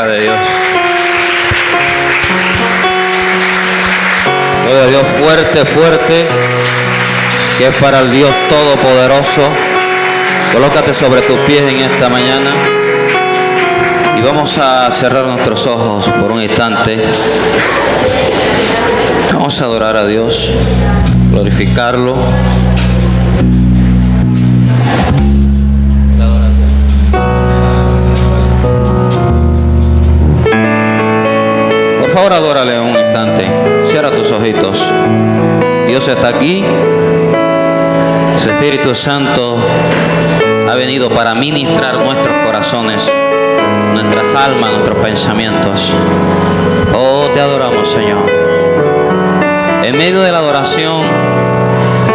palabra de Dios. Gloria a Dios, fuerte, fuerte, que es para el Dios Todopoderoso. Colócate sobre tus pies en esta mañana y vamos a cerrar nuestros ojos por un instante. Vamos a adorar a Dios, glorificarlo. Por favor, adórale un instante. Cierra tus ojitos. Dios está aquí. Su Espíritu Santo ha venido para ministrar nuestros corazones, nuestras almas, nuestros pensamientos. Oh, te adoramos, Señor. En medio de la adoración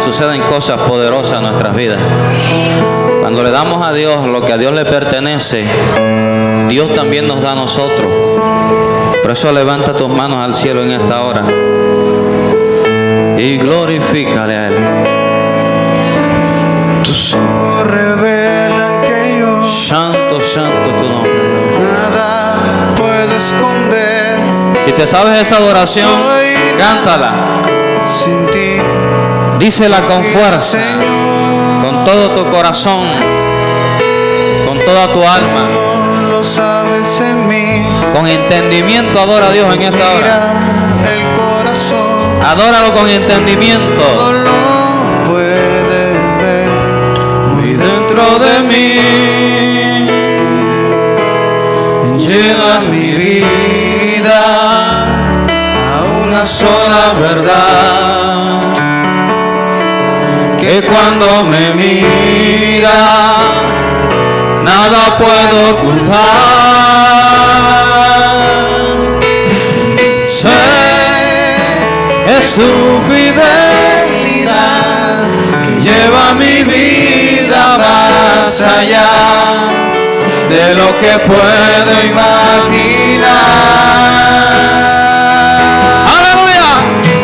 suceden cosas poderosas en nuestras vidas. Cuando le damos a Dios lo que a Dios le pertenece, Dios también nos da a nosotros. Por eso levanta tus manos al cielo en esta hora y glorifícale a Él. Tus ojos revelan que yo Santo, santo tu nombre. nada puedo esconder. Si te sabes esa adoración, cántala. Sin ti, Dísela con fuerza, Señor, con todo tu corazón, con toda tu alma, todo lo sabes en mí. con entendimiento. Adora a Dios en esta hora. Mira el corazón, Adóralo con entendimiento. todo lo puedes ver muy dentro de mí. Llenas mi vida a una sola verdad, que cuando me mira nada puedo ocultar. Sé es su fidelidad que lleva mi vida más allá de lo que puedo imaginar. ¡Aleluya!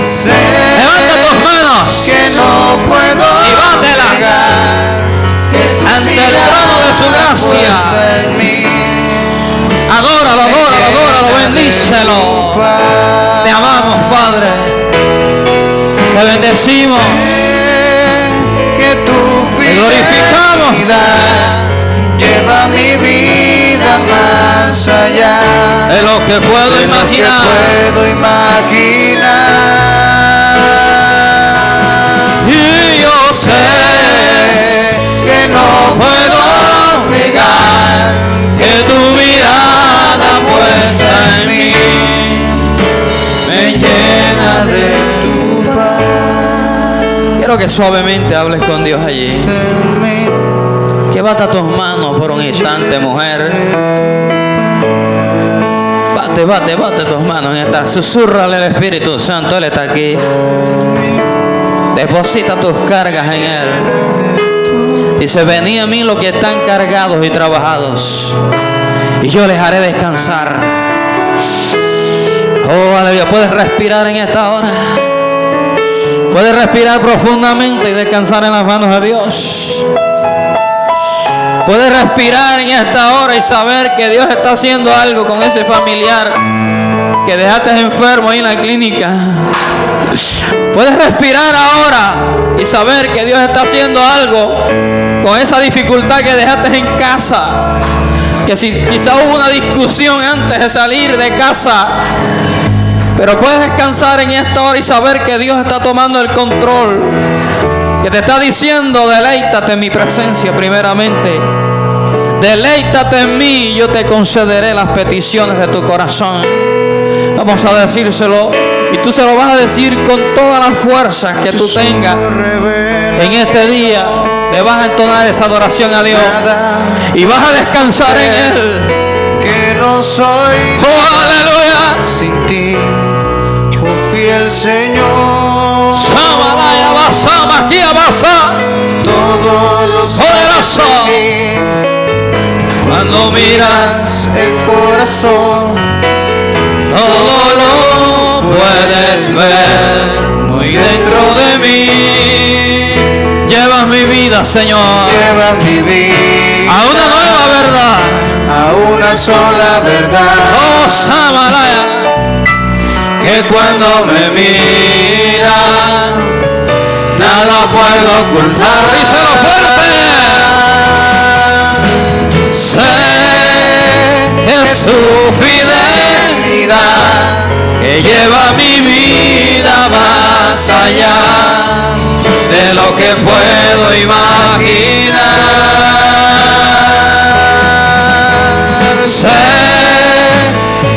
Sé Levanta tus manos que no puedo y bátelas ante el trono de su gracia. Adóralo, adóralo, adóralo, bendícelo. Te amamos, Padre. Te bendecimos. Que tu Te glorificamos. fidelidad lleva mi vida más allá De lo que puedo de lo imaginar. que puedo imaginar. Y yo sé Que no puedo negar que tu mirada puesta en mí me llena de tu paz. quiero que suavemente hables con Dios allí. Que bata tus manos por un instante, mujer. Bate tus manos en esta. Susúrrale al Espíritu Santo, Él está aquí. Deposita tus cargas en Él. Dice, venid a mí los que están cargados y trabajados, y yo les haré descansar. Oh, aleluya. Puedes respirar en esta hora. Puedes respirar profundamente y descansar en las manos de Dios. Puedes respirar en esta hora y saber que Dios está haciendo algo con ese familiar que dejaste enfermo ahí en la clínica. Puedes respirar ahora y saber que Dios está haciendo algo con esa dificultad que dejaste en casa. Que si quizá hubo una discusión antes de salir de casa, pero puedes descansar en esta hora y saber que Dios está tomando el control. Que te está diciendo, deleítate en mi presencia primeramente. Deleítate en mí y yo te concederé las peticiones de tu corazón. Vamos a decírselo y tú se lo vas a decir con todas las fuerzas que tú tengas. En este día le vas a entonar esa adoración a Dios y vas a descansar en Él. Que no soy ¡Oh, aleluya! sin ti, oh fiel Señor. Samalaya, basama, aquí abasa. Todos los Poderoso. cuando miras el corazón, Todo lo puedes ver muy dentro de mí. Llevas mi vida, Señor, llevas mi vida a una nueva verdad. a una una sola verdad. Oh, Samalaya, Que cuando me miras, nada puedo ocultar. díselo fuerte. Sé Es su fidelidad que lleva mi vida más allá de lo que puedo imaginar. Sé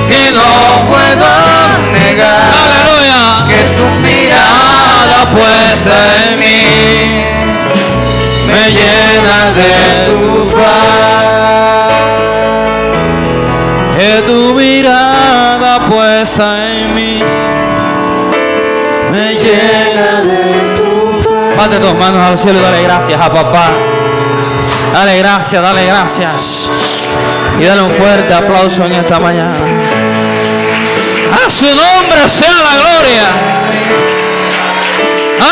que no puedo negar Aleluya. que tu mirada puesta en mí me llena de tu paz. Que tu mirada puesta en mí me llena de tu paz. Levante tus manos al cielo y dale gracias a papá. Dale gracias, dale gracias. Y dale un fuerte aplauso en esta mañana. A su nombre sea la gloria.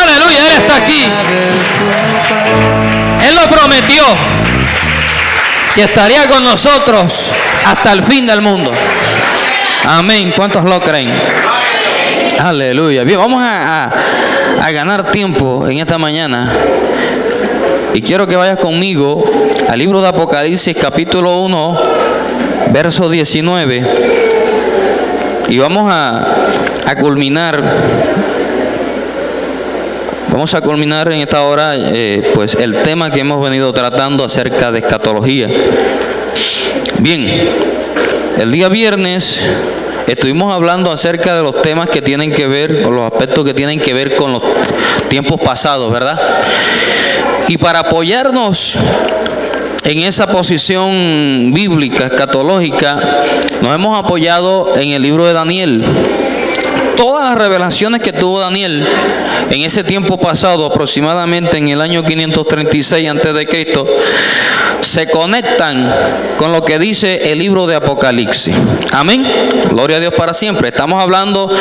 Aleluya, Él está aquí. Él lo prometió, que estaría con nosotros hasta el fin del mundo. Amén. ¿Cuántos lo creen? Aleluya. Bien, vamos a ganar tiempo en esta mañana. Y quiero que vayas conmigo al libro de Apocalipsis, capítulo 1, verso 19. Y vamos a culminar. Vamos a culminar en esta hora pues el tema que hemos venido tratando acerca de escatología. Bien, el día viernes estuvimos hablando acerca de los temas que tienen que ver, o los aspectos que tienen que ver con los tiempos pasados, ¿verdad? Y para apoyarnos en esa posición bíblica, escatológica, nos hemos apoyado en el libro de Daniel. Todas las revelaciones que tuvo Daniel en ese tiempo pasado, aproximadamente en el año 536 a.C., se conectan con lo que dice el libro de Apocalipsis. Amén. Gloria a Dios para siempre. Estamos hablando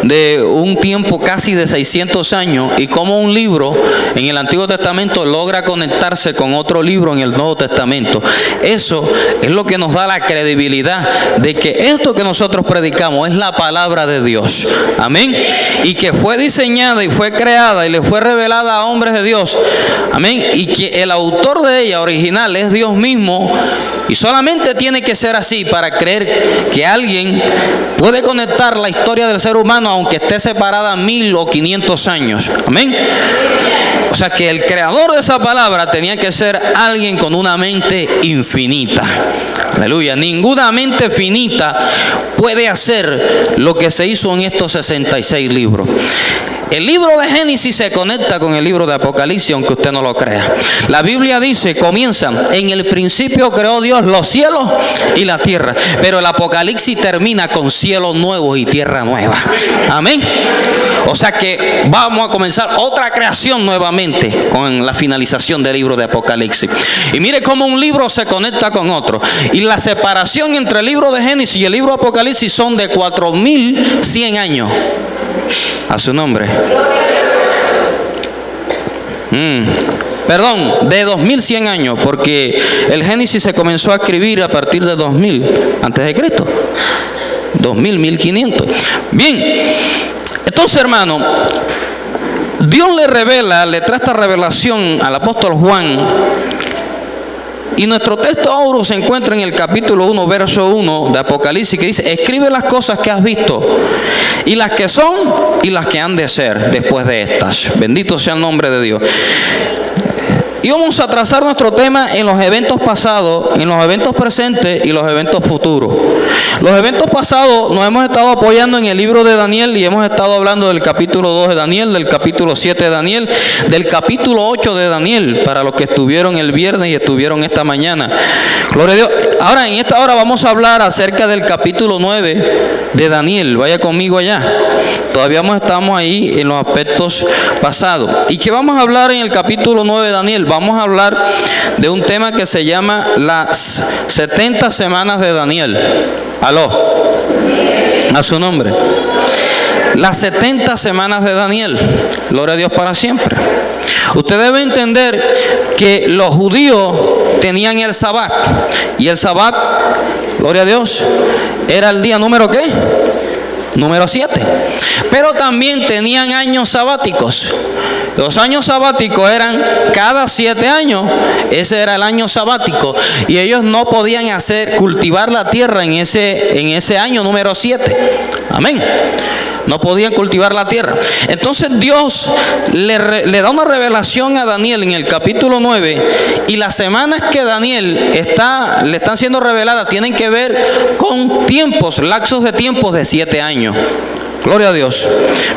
de un tiempo casi de 600 años y cómo un libro en el Antiguo Testamento logra conectarse con otro libro en el Nuevo Testamento. Eso es lo que nos da la credibilidad de que esto que nosotros predicamos es la palabra de Dios. Amén. Y que fue diseñada y fue creada y le fue revelada a hombres de Dios. Amén. Y que el autor de ella original es Dios mismo. Y solamente tiene que ser así para creer que alguien puede conectar la historia del ser humano aunque esté separada 1000 o 500 años. Amén. O sea que el creador de esa palabra tenía que ser alguien con una mente infinita. Aleluya. Ninguna mente finita puede hacer lo que se hizo en estos 66 libros. El libro de Génesis se conecta con el libro de Apocalipsis, aunque usted no lo crea. La Biblia dice, comienza, en el principio creó Dios los cielos y la tierra. Pero el Apocalipsis termina con cielos nuevos y tierra nueva. Amén. O sea que vamos a comenzar otra creación nuevamente con la finalización del libro de Apocalipsis. Y mire cómo un libro se conecta con otro. Y la separación entre el libro de Génesis y el libro de Apocalipsis son de 4100 años. A su nombre. Perdón, de 2100 años, porque el Génesis se comenzó a escribir a partir de 2000 antes de Cristo. 2000, 1500. Bien, entonces, hermano, Dios le trae esta revelación al apóstol Juan. Y nuestro texto oro se encuentra en el capítulo 1, verso 1 de Apocalipsis, que dice: escribe las cosas que has visto, y las que son, y las que han de ser después de estas. Bendito sea el nombre de Dios. Y vamos a trazar nuestro tema en los eventos pasados, en los eventos presentes y los eventos futuros. Los eventos pasados nos hemos estado apoyando en el libro de Daniel y hemos estado hablando del capítulo 2 de Daniel, del capítulo 7 de Daniel, del capítulo 8 de Daniel, para los que estuvieron el viernes y estuvieron esta mañana. Gloria a Dios. Ahora, en esta hora vamos a hablar acerca del capítulo 9 de Daniel. Vaya conmigo allá. Todavía estamos ahí en los aspectos pasados. ¿Y qué vamos a hablar en el capítulo 9 de Daniel? Vamos a hablar de un tema que se llama las 70 semanas de Daniel. Aló. A su nombre. Las 70 semanas de Daniel. Gloria a Dios para siempre. Usted debe entender que los judíos tenían el Sabbat. Y el Sabbat Gloria a Dios. Era el día número ¿qué? Número 7. Pero también tenían años sabáticos. Los años sabáticos eran cada 7 años. Ese era el año sabático. Y ellos no podían cultivar la tierra en ese año número 7. Amén. No podían cultivar la tierra. Entonces Dios le da una revelación a Daniel en el capítulo 9. Y las semanas que Daniel le están siendo reveladas tienen que ver con lapsos de tiempos de 7 años. Gloria a Dios.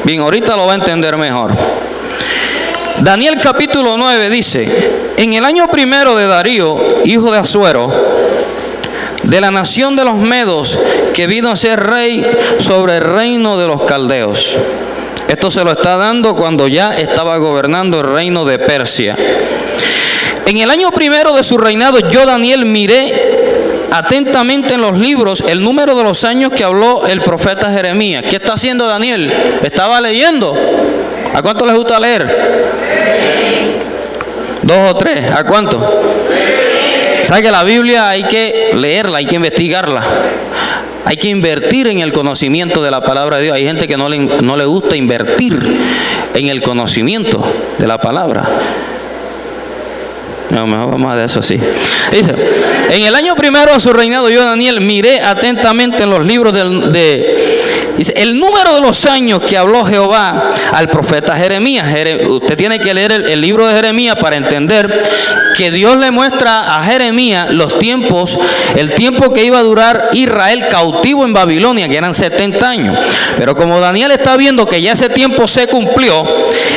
Bien, ahorita lo va a entender mejor. Daniel capítulo 9 dice: en el año primero de Darío, hijo de Asuero, de la nación de los Medos, que vino a ser rey sobre el reino de los caldeos. Esto se lo está dando cuando ya estaba gobernando el reino de Persia. En el año primero de su reinado, yo, Daniel, miré atentamente en los libros el número de los años que habló el profeta Jeremías. ¿Qué está haciendo Daniel? Estaba leyendo. ¿A cuánto les gusta leer? 2 o 3. ¿A cuánto? ¿Sabe que la Biblia hay que leerla, hay que investigarla? Hay que invertir en el conocimiento de la palabra de Dios. Hay gente que no le gusta invertir en el conocimiento de la palabra. No, mejor vamos a de eso así. Dice: en el año primero de su reinado, yo, Daniel, miré atentamente en los libros dice, el número de los años que habló Jehová al profeta Jeremías. Usted tiene que leer el libro de Jeremías para entender que Dios le muestra a Jeremías los tiempos, el tiempo que iba a durar Israel cautivo en Babilonia, que eran 70 años. Pero como Daniel está viendo que ya ese tiempo se cumplió,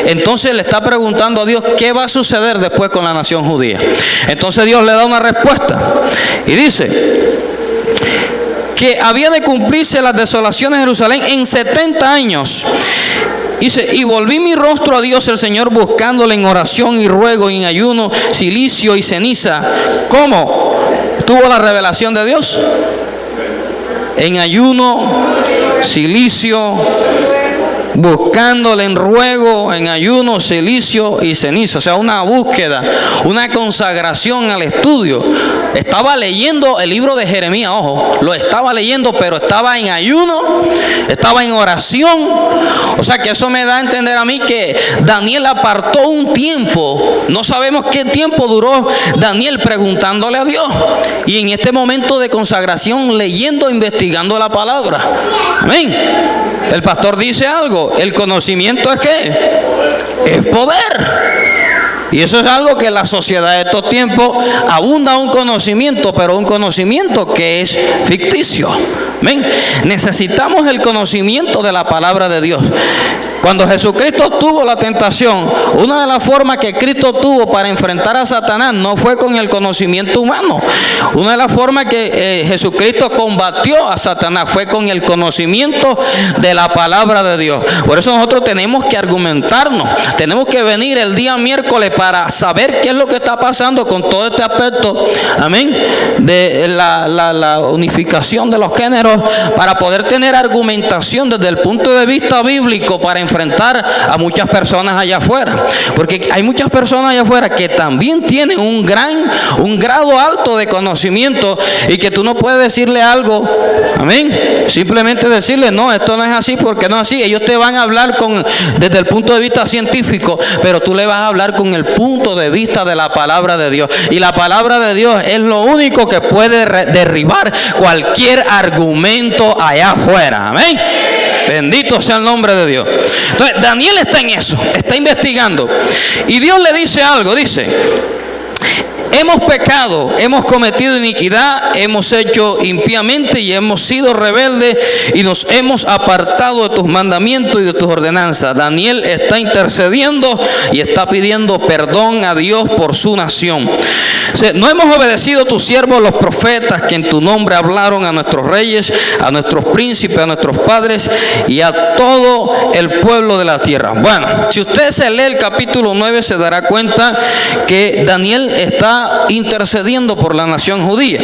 entonces le está preguntando a Dios qué va a suceder después con la nación judía. Entonces Dios le da una respuesta y dice que había de cumplirse las desolaciones de Jerusalén en 70 años. Dice: y volví mi rostro a Dios el Señor, buscándole en oración y ruego, y en ayuno, cilicio y ceniza. ¿Cómo tuvo la revelación de Dios? En ayuno, cilicio, buscándole en ruego, en ayuno, cilicio y ceniza. O sea, una búsqueda, una consagración al estudio. Estaba leyendo el libro de Jeremías, ojo, lo estaba leyendo, pero estaba en ayuno, estaba en oración. O sea que eso me da a entender a mí que Daniel apartó un tiempo. No sabemos qué tiempo duró Daniel preguntándole a Dios. Y en este momento de consagración, leyendo, investigando la palabra. Amén. El pastor dice algo: el conocimiento es ¿qué? Es poder. Y eso es algo que en la sociedad de estos tiempos abunda un conocimiento, pero un conocimiento que es ficticio. ¿Ven? Necesitamos el conocimiento de la palabra de Dios. Cuando Jesucristo tuvo la tentación, una de las formas que Cristo tuvo para enfrentar a Satanás no fue con el conocimiento humano. Una de las formas que Jesucristo combatió a Satanás fue con el conocimiento de la palabra de Dios. Por eso nosotros tenemos que argumentarnos, tenemos que venir el día miércoles para saber qué es lo que está pasando con todo este aspecto, amén, de la unificación de los géneros, para poder tener argumentación desde el punto de vista bíblico para enfrentar a muchas personas allá afuera. Porque hay muchas personas allá afuera que también tienen un grado alto de conocimiento, y que tú no puedes decirle algo, amén, simplemente decirle: no, esto no es así, porque no es así. Ellos te van a hablar desde el punto de vista científico, pero tú le vas a hablar con el punto de vista de la palabra de Dios. Y la palabra de Dios es lo único que puede derribar cualquier argumento allá afuera. Amén. Bendito sea el nombre de Dios. Entonces Daniel está en eso, está investigando, y Dios le dice algo. Dice: hemos pecado, hemos cometido iniquidad, hemos hecho impíamente y hemos sido rebeldes y nos hemos apartado de tus mandamientos y de tus ordenanzas. Daniel está intercediendo y está pidiendo perdón a Dios por su nación. No hemos obedecido a tus siervos los profetas, que en tu nombre hablaron a nuestros reyes, a nuestros príncipes, a nuestros padres y a todo el pueblo de la tierra. Bueno, si usted se lee el capítulo 9, se dará cuenta que Daniel está intercediendo por la nación judía.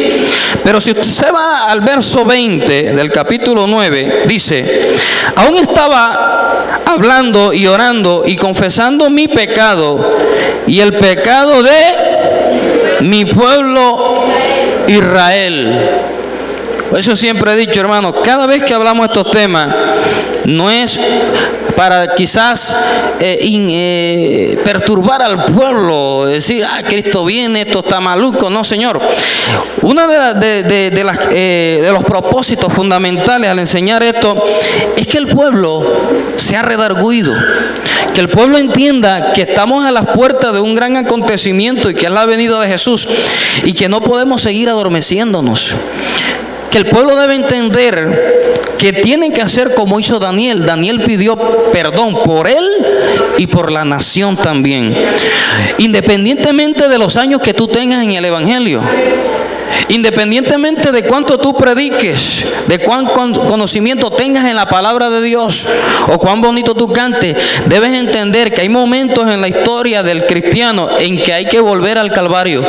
Pero si usted se va al verso 20 del capítulo 9, dice: aún estaba hablando y orando y confesando mi pecado y el pecado de mi pueblo Israel. Eso siempre he dicho, hermano, cada vez que hablamos de estos temas, no es para quizás perturbar al pueblo, decir, Cristo viene, esto está maluco. No, Señor. Uno de los propósitos fundamentales al enseñar esto es que el pueblo sea redarguido, que el pueblo entienda que estamos a las puertas de un gran acontecimiento y que es la venida de Jesús y que no podemos seguir adormeciéndonos. Que el pueblo debe entender que tienen que hacer como hizo Daniel. Daniel pidió perdón por él y por la nación también. Independientemente de los años que tú tengas en el Evangelio, independientemente de cuánto tú prediques, de cuán conocimiento tengas en la palabra de Dios o cuán bonito tú cantes, debes entender que hay momentos en la historia del cristiano en que hay que volver al Calvario.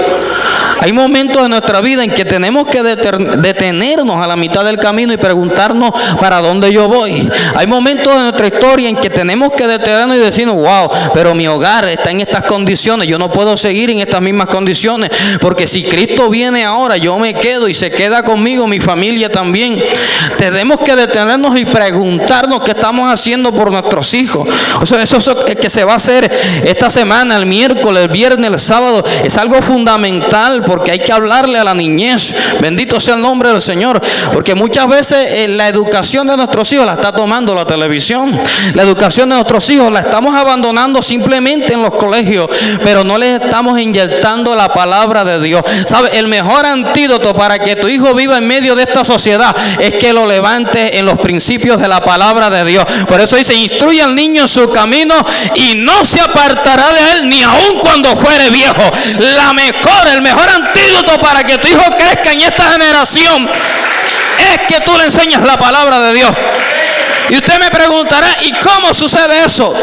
Hay momentos en nuestra vida en que tenemos que detenernos a la mitad del camino y preguntarnos para dónde yo voy. Hay momentos en nuestra historia en que tenemos que detenernos y decirnos, wow, pero mi hogar está en estas condiciones, yo no puedo seguir en estas mismas condiciones, porque si Cristo viene ahora, yo me quedo y se queda conmigo mi familia también. Tenemos que detenernos y preguntarnos qué estamos haciendo por nuestros hijos. O sea, eso que se va a hacer esta semana, el miércoles, el viernes, el sábado, es algo fundamental, porque hay que hablarle a la niñez. Bendito sea el nombre del Señor, porque muchas veces la educación de nuestros hijos la está tomando la televisión. La educación de nuestros hijos la estamos abandonando simplemente en los colegios, pero no les estamos inyectando la palabra de Dios. ¿Sabe? El mejor antídoto para que tu hijo viva en medio de esta sociedad es que lo levante en los principios de la palabra de Dios. Por eso dice, instruye al niño en su camino y no se apartará de él ni aun cuando fuere viejo. El mejor antídoto para que tu hijo crezca en esta generación es que tú le enseñes la palabra de Dios. Y usted me preguntará, ¿y cómo sucede eso?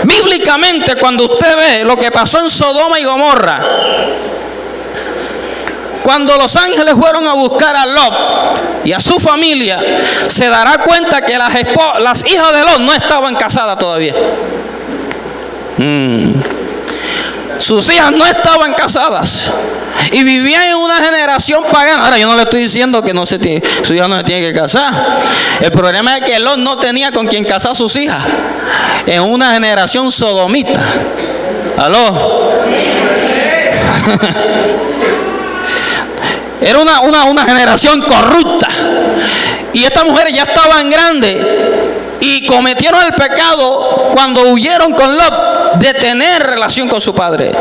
Bíblicamente, cuando usted ve lo que pasó en Sodoma y Gomorra, cuando los ángeles fueron a buscar a Lot y a su familia, se dará cuenta que las hijas de Lot no estaban casadas todavía. Sus hijas no estaban casadas y vivían en una generación pagana. Ahora, yo no le estoy diciendo que su hija no se tiene que casar. El problema es que Lot no tenía con quien casar a sus hijas en una generación sodomita. ¿Aló? Era una generación corrupta. Y estas mujeres ya estaban grandes y cometieron el pecado cuando huyeron con Lot de tener relación con su padre.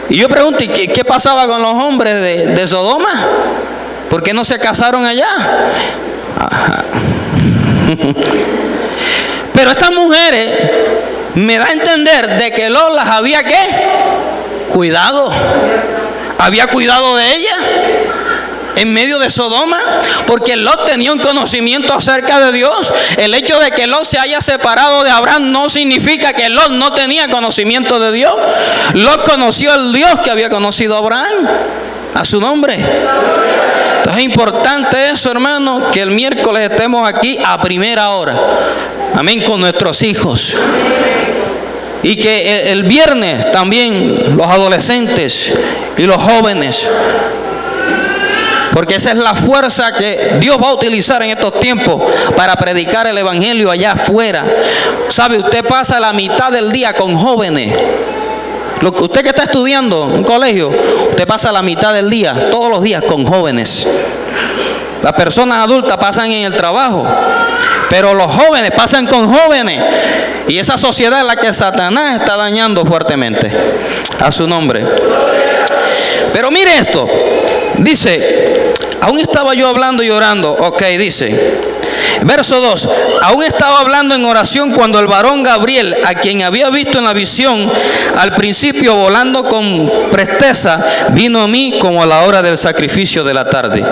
Y yo pregunto, ¿y qué pasaba con los hombres de Sodoma? ¿Por qué no se casaron allá? Pero estas mujeres me da a entender de que Lot las había ¿qué? Cuidado. Había cuidado de ella en medio de Sodoma, porque Lot tenía un conocimiento acerca de Dios. El hecho de que Lot se haya separado de Abraham no significa que Lot no tenía conocimiento de Dios. Lot conoció al Dios que había conocido a Abraham, a su nombre. Entonces es importante eso, hermano, que el miércoles estemos aquí a primera hora, amén, con nuestros hijos. Y que el viernes también los adolescentes y los jóvenes, porque esa es la fuerza que Dios va a utilizar en estos tiempos para predicar el evangelio allá afuera. ¿Sabe? Usted pasa la mitad del día con jóvenes. Usted que está estudiando en un colegio, usted pasa la mitad del día, todos los días, con jóvenes. Las personas adultas pasan en el trabajo, pero los jóvenes pasan con jóvenes. Y esa sociedad es la que Satanás está dañando fuertemente. A su nombre. Pero mire esto. Dice, aún estaba yo hablando y orando. Ok, dice, verso 2. Aún estaba hablando en oración cuando el varón Gabriel, a quien había visto en la visión al principio volando con presteza, vino a mí como a la hora del sacrificio de la tarde.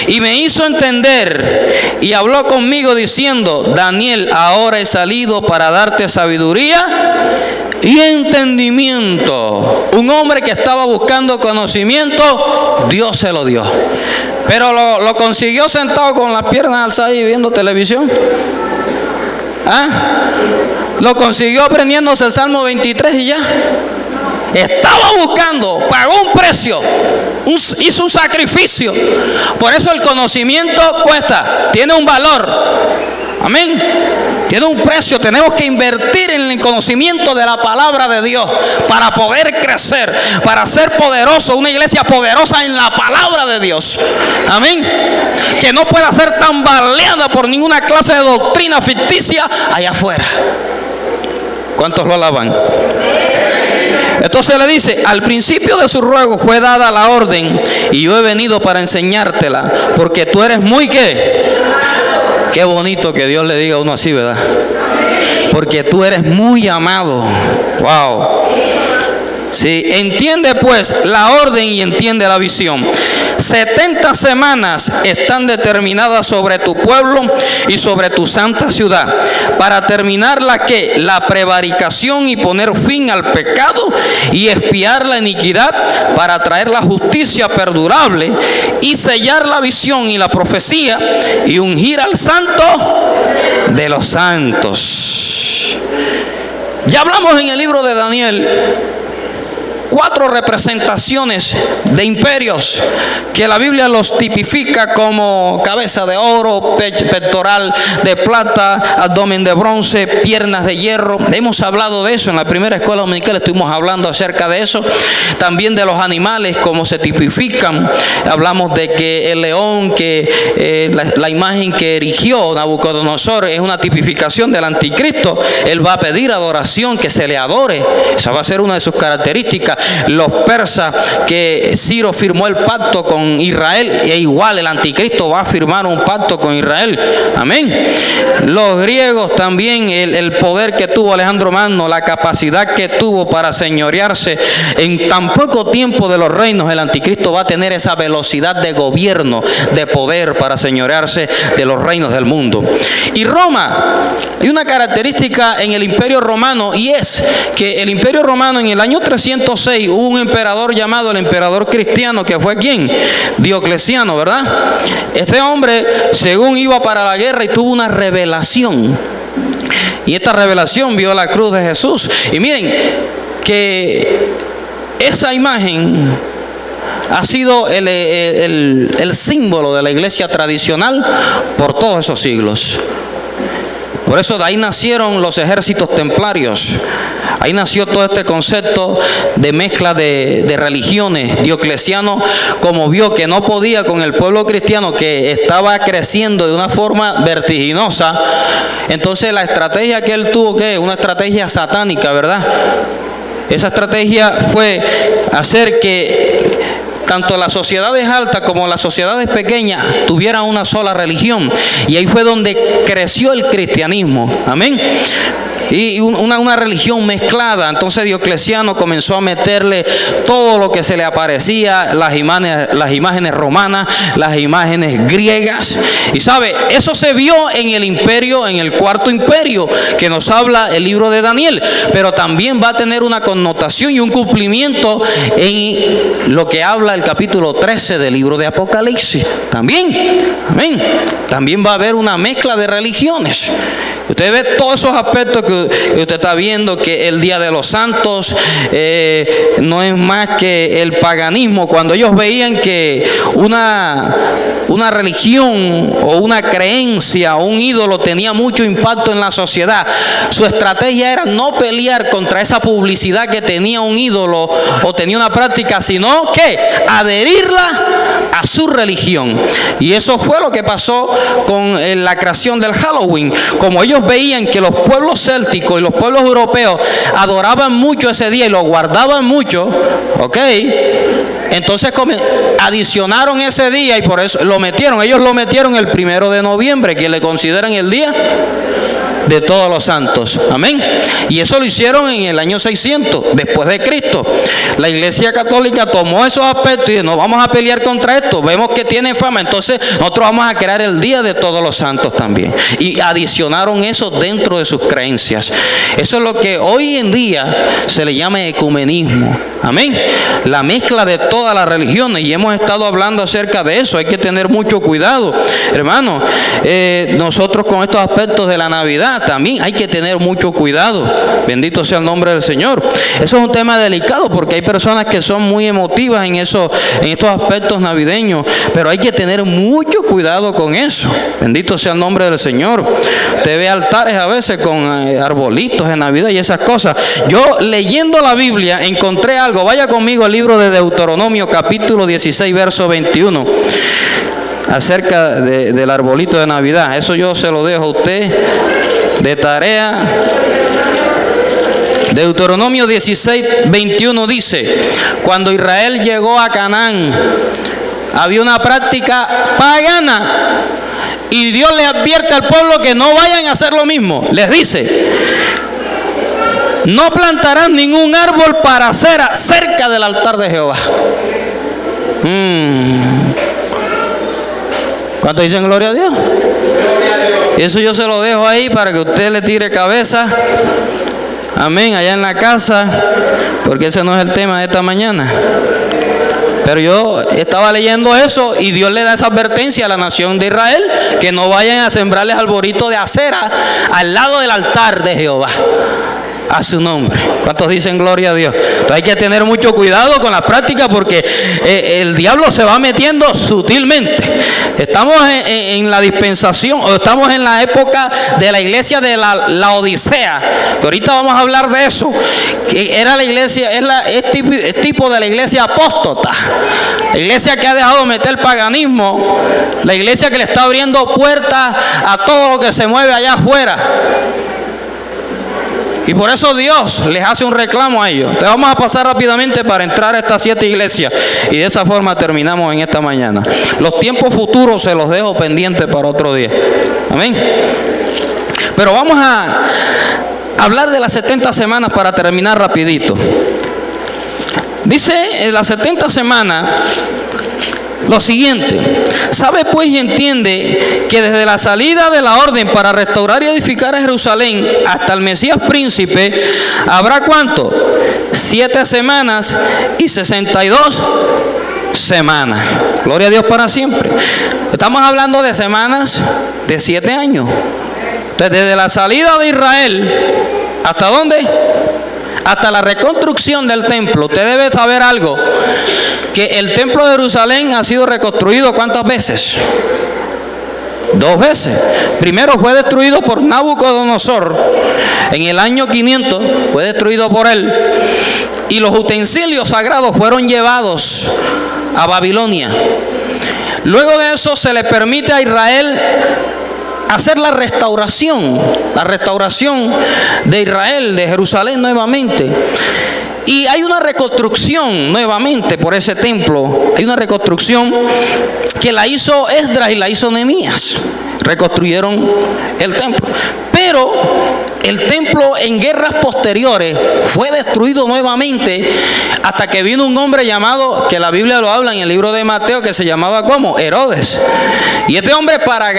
Y me hizo entender y habló conmigo diciendo, Daniel, ahora he salido para darte sabiduría y entendimiento. Un hombre que estaba buscando conocimiento, Dios se lo dio. Pero lo consiguió sentado con las piernas alzadas y viendo televisión. Lo consiguió aprendiéndose el Salmo 23 y ya. Estaba buscando, pagó un precio, hizo un sacrificio. Por eso el conocimiento cuesta, tiene un valor. Amén. Tiene un precio. Tenemos que invertir en el conocimiento de la palabra de Dios para poder crecer, para ser poderoso, una iglesia poderosa en la palabra de Dios. Amén. Que no pueda ser tambaleada por ninguna clase de doctrina ficticia allá afuera. ¿Cuántos lo alaban? Entonces le dice: al principio de su ruego fue dada la orden, y yo he venido para enseñártela, porque tú eres muy ¿qué? Qué bonito que Dios le diga a uno así, ¿verdad? Porque tú eres muy amado. Wow. Sí, entiende pues la orden y entiende la visión. 70 semanas están determinadas sobre tu pueblo y sobre tu santa ciudad, para terminar la prevaricación y poner fin al pecado y expiar la iniquidad, para traer la justicia perdurable y sellar la visión y la profecía y ungir al santo de los santos. Ya hablamos en el libro de Daniel 4 representaciones de imperios que la Biblia los tipifica como cabeza de oro, pectoral de plata, abdomen de bronce, piernas de hierro. Hemos hablado de eso en la primera escuela dominical, estuvimos hablando acerca de eso. También de los animales, cómo se tipifican. Hablamos de que el león, que la imagen que erigió Nabucodonosor es una tipificación del anticristo. Él va a pedir adoración, que se le adore. Esa va a ser una de sus características. Los persas, que Ciro firmó el pacto con Israel, e igual el anticristo va a firmar un pacto con Israel. Amén. Los griegos también, el poder que tuvo Alejandro Magno, la capacidad que tuvo para señorearse en tan poco tiempo de los reinos. El anticristo va a tener esa velocidad de gobierno, de poder para señorearse de los reinos del mundo. Y Roma, hay una característica en el imperio romano, y es que el imperio romano en el año 306 hubo un emperador llamado el emperador cristiano, que fue ¿quién? Diocleciano, ¿verdad? Este hombre, según iba para la guerra, y tuvo una revelación, y esta revelación vio la cruz de Jesús. Y miren que esa imagen ha sido el símbolo de la iglesia tradicional por todos esos siglos. Por eso de ahí nacieron los ejércitos templarios. Ahí nació todo este concepto de mezcla de religiones. Diocleciano, como vio que no podía con el pueblo cristiano, que estaba creciendo de una forma vertiginosa, entonces la estrategia que él tuvo, que una estrategia satánica, ¿verdad? Esa estrategia fue hacer que tanto las sociedades altas como las sociedades pequeñas tuvieran una sola religión. Y ahí fue donde creció el cristianismo. Amén. Y una religión mezclada. Entonces Diocleciano comenzó a meterle todo lo que se le aparecía, las imágenes romanas, las imágenes griegas. Y sabe, eso se vio en el imperio, en el cuarto imperio, que nos habla el libro de Daniel. Pero también va a tener una connotación y un cumplimiento en lo que habla el capítulo 13 del libro de Apocalipsis. También, amén. También va a haber una mezcla de religiones. Usted ve todos esos aspectos que usted está viendo, que el Día de los Santos no es más que el paganismo. Cuando ellos veían que una religión o una creencia o un ídolo tenía mucho impacto en la sociedad, su estrategia era no pelear contra esa publicidad que tenía un ídolo o tenía una práctica, sino que adherirla a su religión. Y eso fue lo que pasó con la creación del Halloween. Como ellos veían que los pueblos célticos y los pueblos europeos adoraban mucho ese día y lo guardaban mucho, ¿ok? Entonces adicionaron ese día y por eso ellos lo metieron el 1 de noviembre, que le consideran el día de todos los santos. Amén. Y eso lo hicieron en el año 600 después de Cristo. La Iglesia Católica tomó esos aspectos y dijo: no vamos a pelear contra esto, vemos que tienen fama, entonces nosotros vamos a crear el día de todos los santos también. Y adicionaron eso dentro de sus creencias. Eso es lo que hoy en día se le llama ecumenismo. Amén. La mezcla de todas las religiones, y hemos estado hablando acerca de eso. Hay que tener mucho cuidado, hermano. Nosotros con estos aspectos de la Navidad Navidad también hay que tener mucho cuidado. Bendito sea el nombre del Señor. Eso es un tema delicado porque hay personas que son muy emotivas en estos aspectos navideños, pero hay que tener mucho cuidado con eso. Bendito sea el nombre del Señor. Usted ve altares a veces con arbolitos en Navidad y esas cosas. Yo leyendo la Biblia encontré algo. Vaya conmigo al libro de Deuteronomio capítulo 16 verso 21. Acerca del arbolito de Navidad. Eso yo se lo dejo a usted de tarea. Deuteronomio 16, 21 dice: cuando Israel llegó a Canaán, había una práctica pagana. Y Dios le advierte al pueblo que no vayan a hacer lo mismo. Les dice: no plantarán ningún árbol para cera cerca del altar de Jehová. ¿Cuántos dicen gloria a Dios? Y eso yo se lo dejo ahí para que usted le tire cabeza. Amén, allá en la casa, porque ese no es el tema de esta mañana. Pero yo estaba leyendo eso y Dios le da esa advertencia a la nación de Israel, que no vayan a sembrarles arbolitos de acera al lado del altar de Jehová, a su nombre. ¿Cuántos dicen gloria a Dios? Entonces hay que tener mucho cuidado con la práctica porque el diablo se va metiendo sutilmente. Estamos en la dispensación, o estamos en la época de la iglesia de la Odisea, que ahorita vamos a hablar de eso. Que era la iglesia, es tipo de la iglesia apóstata, la iglesia que ha dejado meter el paganismo, la iglesia que le está abriendo puertas a todo lo que se mueve allá afuera. Y por eso Dios les hace un reclamo a ellos. Entonces vamos a pasar rápidamente para entrar a estas 7 iglesias. Y de esa forma terminamos en esta mañana. Los tiempos futuros se los dejo pendientes para otro día. Amén. Pero vamos a hablar de las 70 semanas para terminar rapidito. Dice en las 70 semanas lo siguiente: sabe pues y entiende que desde la salida de la orden para restaurar y edificar a Jerusalén hasta el Mesías príncipe, habrá ¿cuánto? 7 semanas y 62 semanas. Gloria a Dios para siempre. Estamos hablando de semanas de 7 años. Desde la salida de Israel, ¿hasta dónde? Hasta la reconstrucción del templo. Usted debe saber algo, que el templo de Jerusalén ha sido reconstruido ¿cuántas veces? 2 veces. Primero fue destruido por Nabucodonosor en el año 500, fue destruido por él, y los utensilios sagrados fueron llevados a Babilonia. Luego de eso se le permite a Israel hacer la restauración de Israel, de Jerusalén nuevamente. Y hay una reconstrucción nuevamente por ese templo. Hay una reconstrucción que la hizo Esdras y la hizo Nehemías. Reconstruyeron el templo. Pero el templo en guerras posteriores fue destruido nuevamente hasta que vino un hombre llamado, que la Biblia lo habla en el libro de Mateo, que se llamaba ¿cómo? Herodes. Y este hombre, para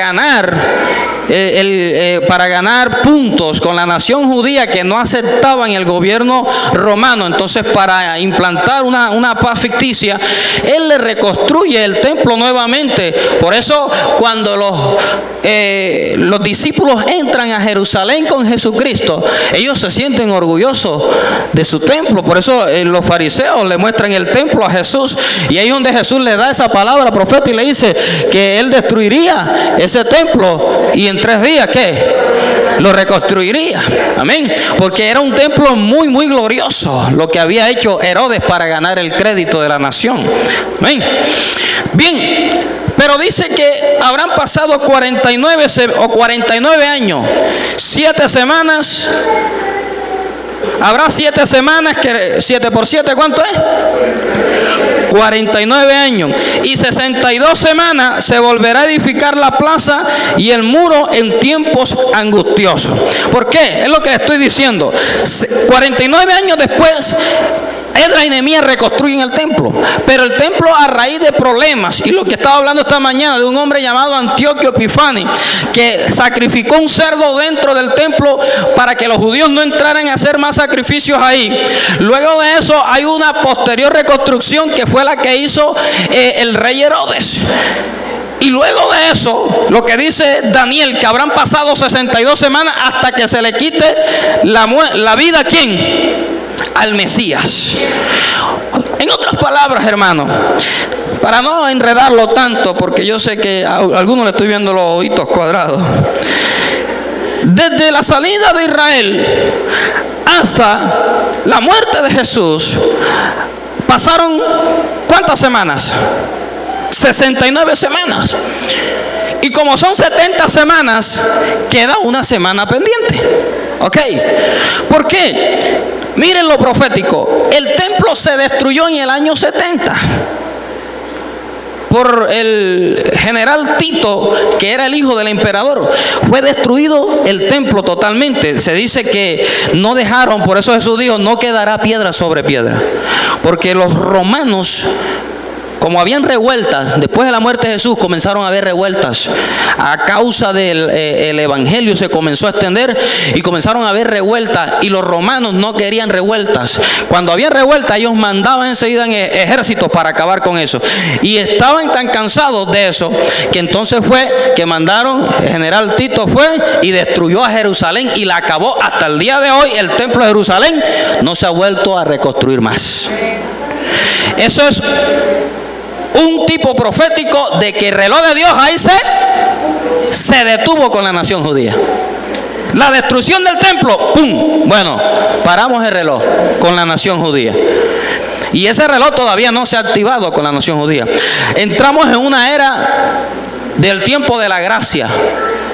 ganar puntos con la nación judía que no aceptaban el gobierno romano, entonces para implantar una paz ficticia, él le reconstruye el templo nuevamente. Por eso cuando los discípulos entran a Jerusalén con Jesucristo, ellos se sienten orgullosos de su templo. Por eso los fariseos le muestran el templo a Jesús, y ahí donde Jesús le da esa palabra profeta y le dice que él destruiría ese templo y en 3 días ¿qué? Lo reconstruiría. Amén. Porque era un templo muy muy glorioso lo que había hecho Herodes para ganar el crédito de la nación. Amén. Bien, pero dice que habrán pasado 49 años, 7 semanas. Habrá 7 semanas, que 7 por 7, ¿cuánto es? 49 años. Y 62 semanas se volverá a edificar la plaza y el muro en tiempos angustiosos. ¿Por qué? Es lo que estoy diciendo. 49 años después, Esdras y Nehemías reconstruyen el templo, pero el templo a raíz de problemas, y lo que estaba hablando esta mañana de un hombre llamado Antioquio Epifani, que sacrificó un cerdo dentro del templo para que los judíos no entraran a hacer más sacrificios ahí. Luego de eso hay una posterior reconstrucción que fue la que hizo el rey Herodes. Y luego de eso, lo que dice Daniel, que habrán pasado 62 semanas hasta que se le quite la vida, ¿a quién? Al Mesías. En otras palabras, hermano, para no enredarlo tanto, porque yo sé que a algunos le estoy viendo los ojitos cuadrados. Desde la salida de Israel hasta la muerte de Jesús, pasaron ¿cuántas semanas? 69 semanas. Y como son 70 semanas, queda una semana pendiente. ¿Ok? ¿Por qué? Miren lo profético. El templo se destruyó en el año 70 por el general Tito, que era el hijo del emperador. Fue destruido el templo totalmente. Se dice que no dejaron, por eso Jesús dijo, no quedará piedra sobre piedra, porque los romanos, como habían revueltas, después de la muerte de Jesús comenzaron a haber revueltas. A causa del evangelio se comenzó a extender y comenzaron a haber revueltas. Y los romanos no querían revueltas. Cuando había revueltas, ellos mandaban enseguida en ejércitos para acabar con eso. Y estaban tan cansados de eso que entonces fue que mandaron, el general Tito fue y destruyó a Jerusalén y la acabó. Hasta el día de hoy el templo de Jerusalén no se ha vuelto a reconstruir más. Eso es un tipo profético de que el reloj de Dios ahí se detuvo con la nación judía. La destrucción del templo, ¡pum! Bueno, paramos el reloj con la nación judía. Y ese reloj todavía no se ha activado con la nación judía. Entramos en una era del tiempo de la gracia,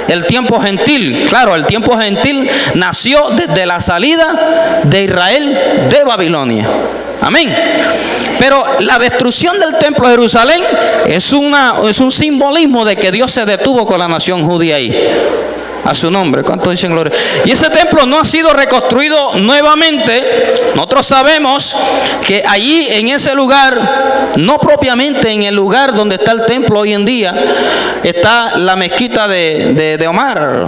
el tiempo gentil. Claro, el tiempo gentil nació desde la salida de Israel de Babilonia. Amén. Pero la destrucción del templo de Jerusalén es un simbolismo de que Dios se detuvo con la nación judía ahí. A su nombre, ¿cuántos dicen gloria? Y ese templo no ha sido reconstruido nuevamente. Nosotros sabemos que allí en ese lugar, no propiamente en el lugar donde está el templo hoy en día, está la mezquita de Omar.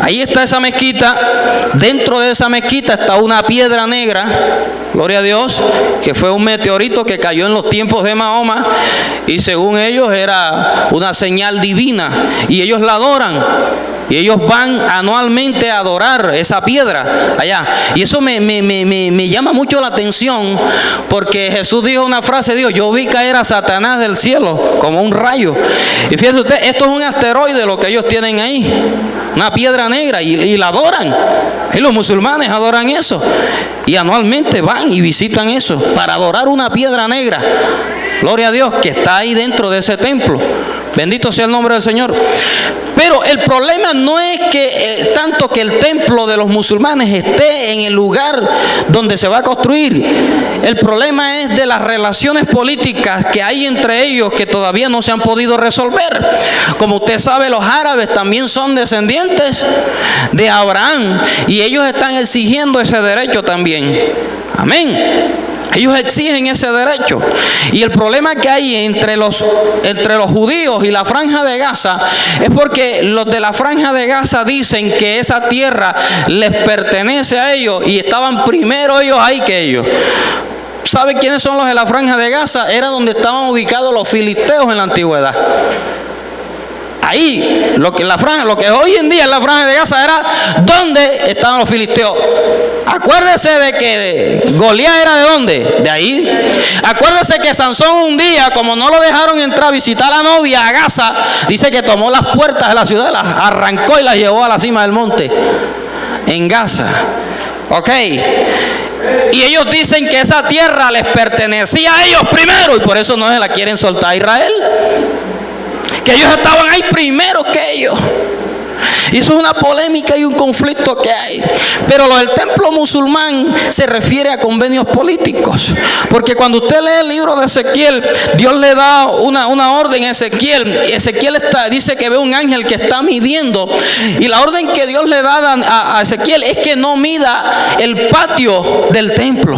Ahí está esa mezquita. Dentro de esa mezquita está una piedra negra, gloria a Dios, que fue un meteorito que cayó en los tiempos de Mahoma, y según ellos era una señal divina, y ellos la adoran. Y ellos van anualmente a adorar esa piedra allá. Y eso me llama mucho la atención, porque Jesús dijo una frase, dijo, yo vi caer a Satanás del cielo como un rayo. Y fíjese usted, esto es un asteroide lo que ellos tienen ahí, una piedra negra, y la adoran. Y los musulmanes adoran eso. Y anualmente van y visitan eso para adorar una piedra negra. Gloria a Dios, que está ahí dentro de ese templo. Bendito sea el nombre del Señor. Pero el problema no es que tanto que el templo de los musulmanes esté en el lugar donde se va a construir. El problema es de las relaciones políticas que hay entre ellos, que todavía no se han podido resolver. Como usted sabe, los árabes también son descendientes de Abraham, y ellos están exigiendo ese derecho también. Amén. Ellos exigen ese derecho. Y el problema que hay entre los judíos y la franja de Gaza es porque los de la franja de Gaza dicen que esa tierra les pertenece a ellos, y estaban primero ellos ahí que ellos. ¿Sabe quiénes son los de la franja de Gaza? Era donde estaban ubicados los filisteos en la antigüedad. Ahí, lo que hoy en día es la franja de Gaza, era donde estaban los filisteos. Acuérdese de que Goliat era de dónde, de ahí. Acuérdese que Sansón un día, como no lo dejaron entrar a visitar a la novia a Gaza, dice que tomó las puertas de la ciudad, las arrancó y las llevó a la cima del monte en Gaza. Ok. Y ellos dicen que esa tierra les pertenecía a ellos primero, y por eso no se la quieren soltar a Israel, que ellos estaban ahí primero que ellos. Y eso es una polémica y un conflicto que hay. Pero lo del templo musulmán se refiere a convenios políticos, porque cuando usted lee el libro de Ezequiel, Dios le da una orden a Ezequiel. Ezequiel dice que ve un ángel que está midiendo, y la orden que Dios le da a Ezequiel es que no mida el patio del templo.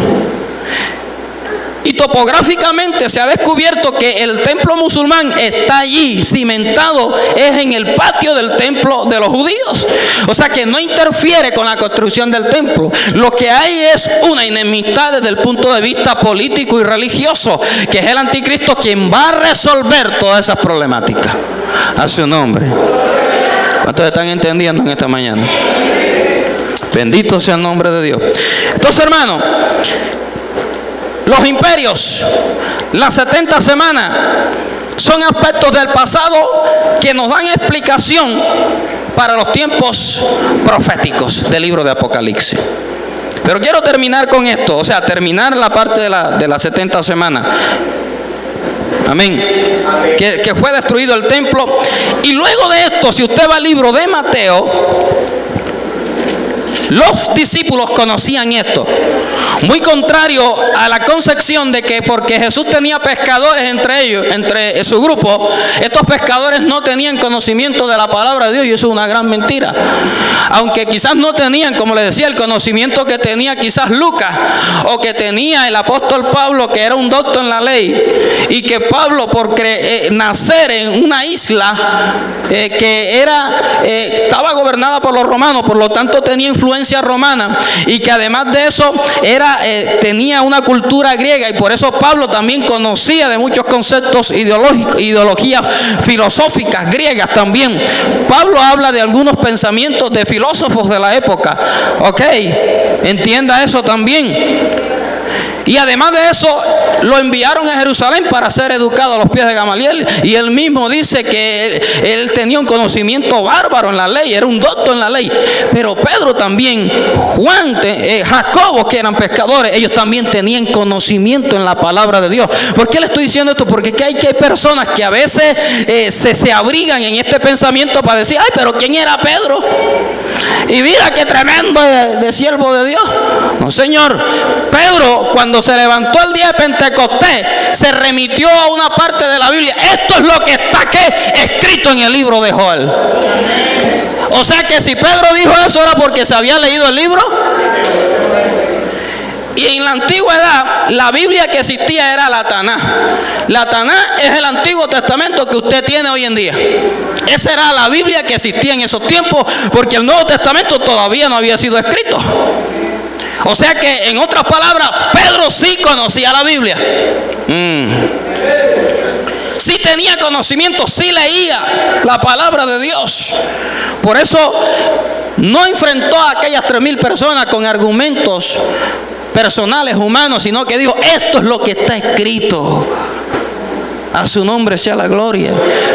Y topográficamente se ha descubierto que el templo musulmán está allí cimentado, es en el patio del templo de los judíos. O sea que no interfiere con la construcción del templo. Lo que hay es una enemistad desde el punto de vista político y religioso, que es el anticristo quien va a resolver todas esas problemáticas. A su nombre. ¿Cuántos están entendiendo en esta mañana? Bendito sea el nombre de Dios. Entonces, hermano, los imperios, las 70 semanas, son aspectos del pasado que nos dan explicación para los tiempos proféticos del libro de Apocalipsis. Pero quiero terminar con esto, o sea, terminar la parte de las 70 semanas. Amén. Que fue destruido el templo. Y luego de esto, si usted va al libro de Mateo, los discípulos conocían esto. Muy contrario a la concepción de que porque Jesús tenía pescadores entre ellos, entre su grupo, estos pescadores no tenían conocimiento de la palabra de Dios, y eso es una gran mentira. Aunque quizás no tenían, como le decía, el conocimiento que tenía quizás Lucas, o que tenía el apóstol Pablo, que era un doctor en la ley, y que Pablo, por nacer en una isla que estaba gobernada por los romanos, por lo tanto tenía influencia romana, y que además de eso tenía una cultura griega, y por eso Pablo también conocía de muchos conceptos ideologías filosóficas griegas también. Pablo habla de algunos pensamientos de filósofos de la época. Ok, entienda eso también. Y además de eso, lo enviaron a Jerusalén para ser educado a los pies de Gamaliel. Y él mismo dice que él tenía un conocimiento bárbaro en la ley, era un doctor en la ley. Pero Pedro también, Juan, Jacobo, que eran pescadores, ellos también tenían conocimiento en la palabra de Dios. ¿Por qué le estoy diciendo esto? Porque hay personas que a veces se abrigan en este pensamiento para decir, ay, pero ¿quién era Pedro? Y mira qué tremendo de siervo de Dios. No, señor. Pedro, cuando se levantó el día de Pentecostés, se remitió a una parte de la Biblia. Esto es lo que está escrito en el libro de Joel. O sea que si Pedro dijo eso era porque se había leído el libro. Y en la antigüedad, la Biblia que existía era la Taná. La Taná es el Antiguo Testamento que usted tiene hoy en día. Esa era la Biblia que existía en esos tiempos, porque el Nuevo Testamento todavía no había sido escrito. O sea que, en otras palabras, Pedro sí conocía la Biblia. Sí tenía conocimiento, sí leía la palabra de Dios. Por eso no enfrentó a aquellas 3,000 personas con argumentos personales, humanos, sino que dijo, esto es lo que está escrito. A su nombre sea la gloria.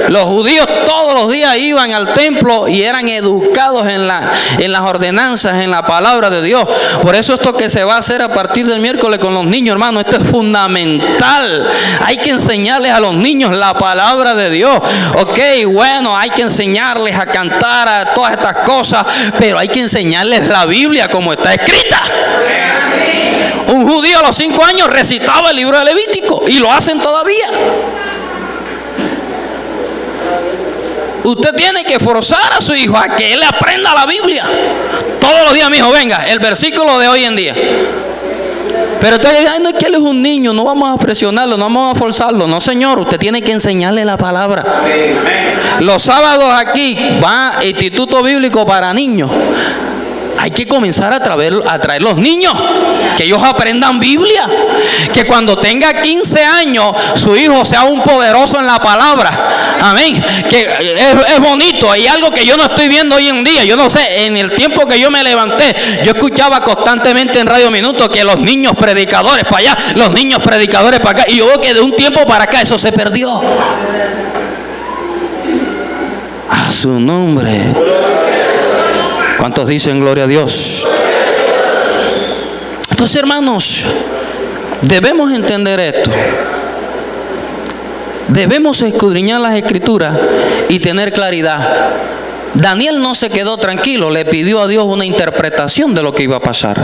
Los judíos todos los días iban al templo y eran educados en las ordenanzas, en la palabra de Dios. Por eso esto que se va a hacer a partir del miércoles con los niños, hermano, esto es fundamental. Hay que enseñarles a los niños la palabra de Dios. Ok, bueno, hay que enseñarles a cantar, a todas estas cosas, pero hay que enseñarles la Biblia como está escrita. Un judío a los 5 años recitaba el libro de Levítico, y lo hacen todavía. Usted tiene que forzar a su hijo a que él aprenda la Biblia. Todos los días, mi hijo, venga, el versículo de hoy en día. Pero usted dice, ay, no, es que él es un niño, no vamos a presionarlo, no vamos a forzarlo. No, señor, usted tiene que enseñarle la palabra. Los sábados aquí va Instituto Bíblico para Niños. Hay que comenzar a traer los niños, que ellos aprendan Biblia, que cuando tenga 15 años su hijo sea un poderoso en la palabra. Amén. Que es bonito. Hay algo que yo no estoy viendo hoy en día. Yo no sé, en el tiempo que yo me levanté, yo escuchaba constantemente en Radio Minuto que los niños predicadores para allá, los niños predicadores para acá, y yo veo que de un tiempo para acá eso se perdió. A su nombre. ¿Cuántos dicen gloria a Dios? Entonces, hermanos, debemos entender esto. Debemos escudriñar las Escrituras y tener claridad. Daniel no se quedó tranquilo, le pidió a Dios una interpretación de lo que iba a pasar.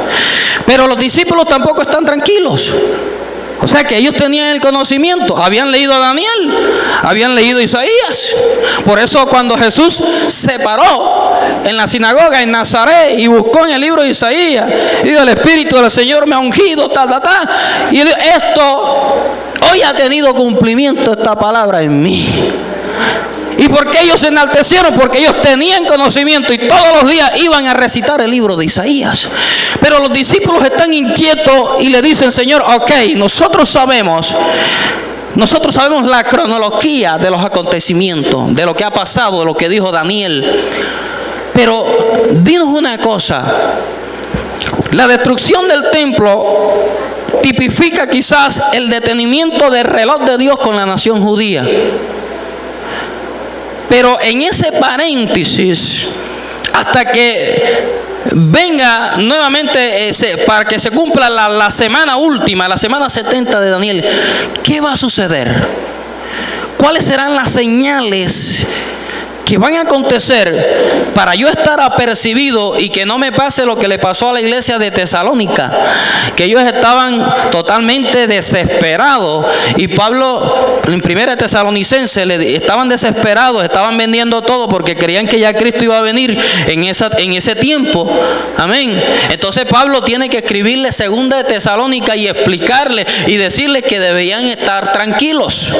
Pero los discípulos tampoco están tranquilos. O sea que ellos tenían el conocimiento, habían leído a Daniel, habían leído a Isaías. Por eso cuando Jesús se paró en la sinagoga en Nazaret y buscó en el libro de Isaías, y dijo: el Espíritu del Señor me ha ungido, y él dijo: esto hoy ha tenido cumplimiento, esta palabra en mí. ¿Y por qué ellos se enaltecieron? Porque ellos tenían conocimiento y todos los días iban a recitar el libro de Isaías. Pero los discípulos están inquietos y le dicen: Señor, ok, nosotros sabemos la cronología de los acontecimientos, de lo que ha pasado, de lo que dijo Daniel. Pero dinos una cosa: la destrucción del templo tipifica quizás el detenimiento del reloj de Dios con la nación judía. Pero en ese paréntesis, hasta que venga nuevamente para que se cumpla la semana última, la semana 70 de Daniel, ¿qué va a suceder? ¿Cuáles serán las señales que van a acontecer para yo estar apercibido y que no me pase lo que le pasó a la iglesia de Tesalónica? Que ellos estaban totalmente desesperados, y Pablo en 1 Tesalonicenses estaban desesperados, estaban vendiendo todo porque creían que ya Cristo iba a venir en ese tiempo. Amén. Entonces Pablo tiene que escribirle 2 Tesalónica y explicarle y decirles que debían estar tranquilos.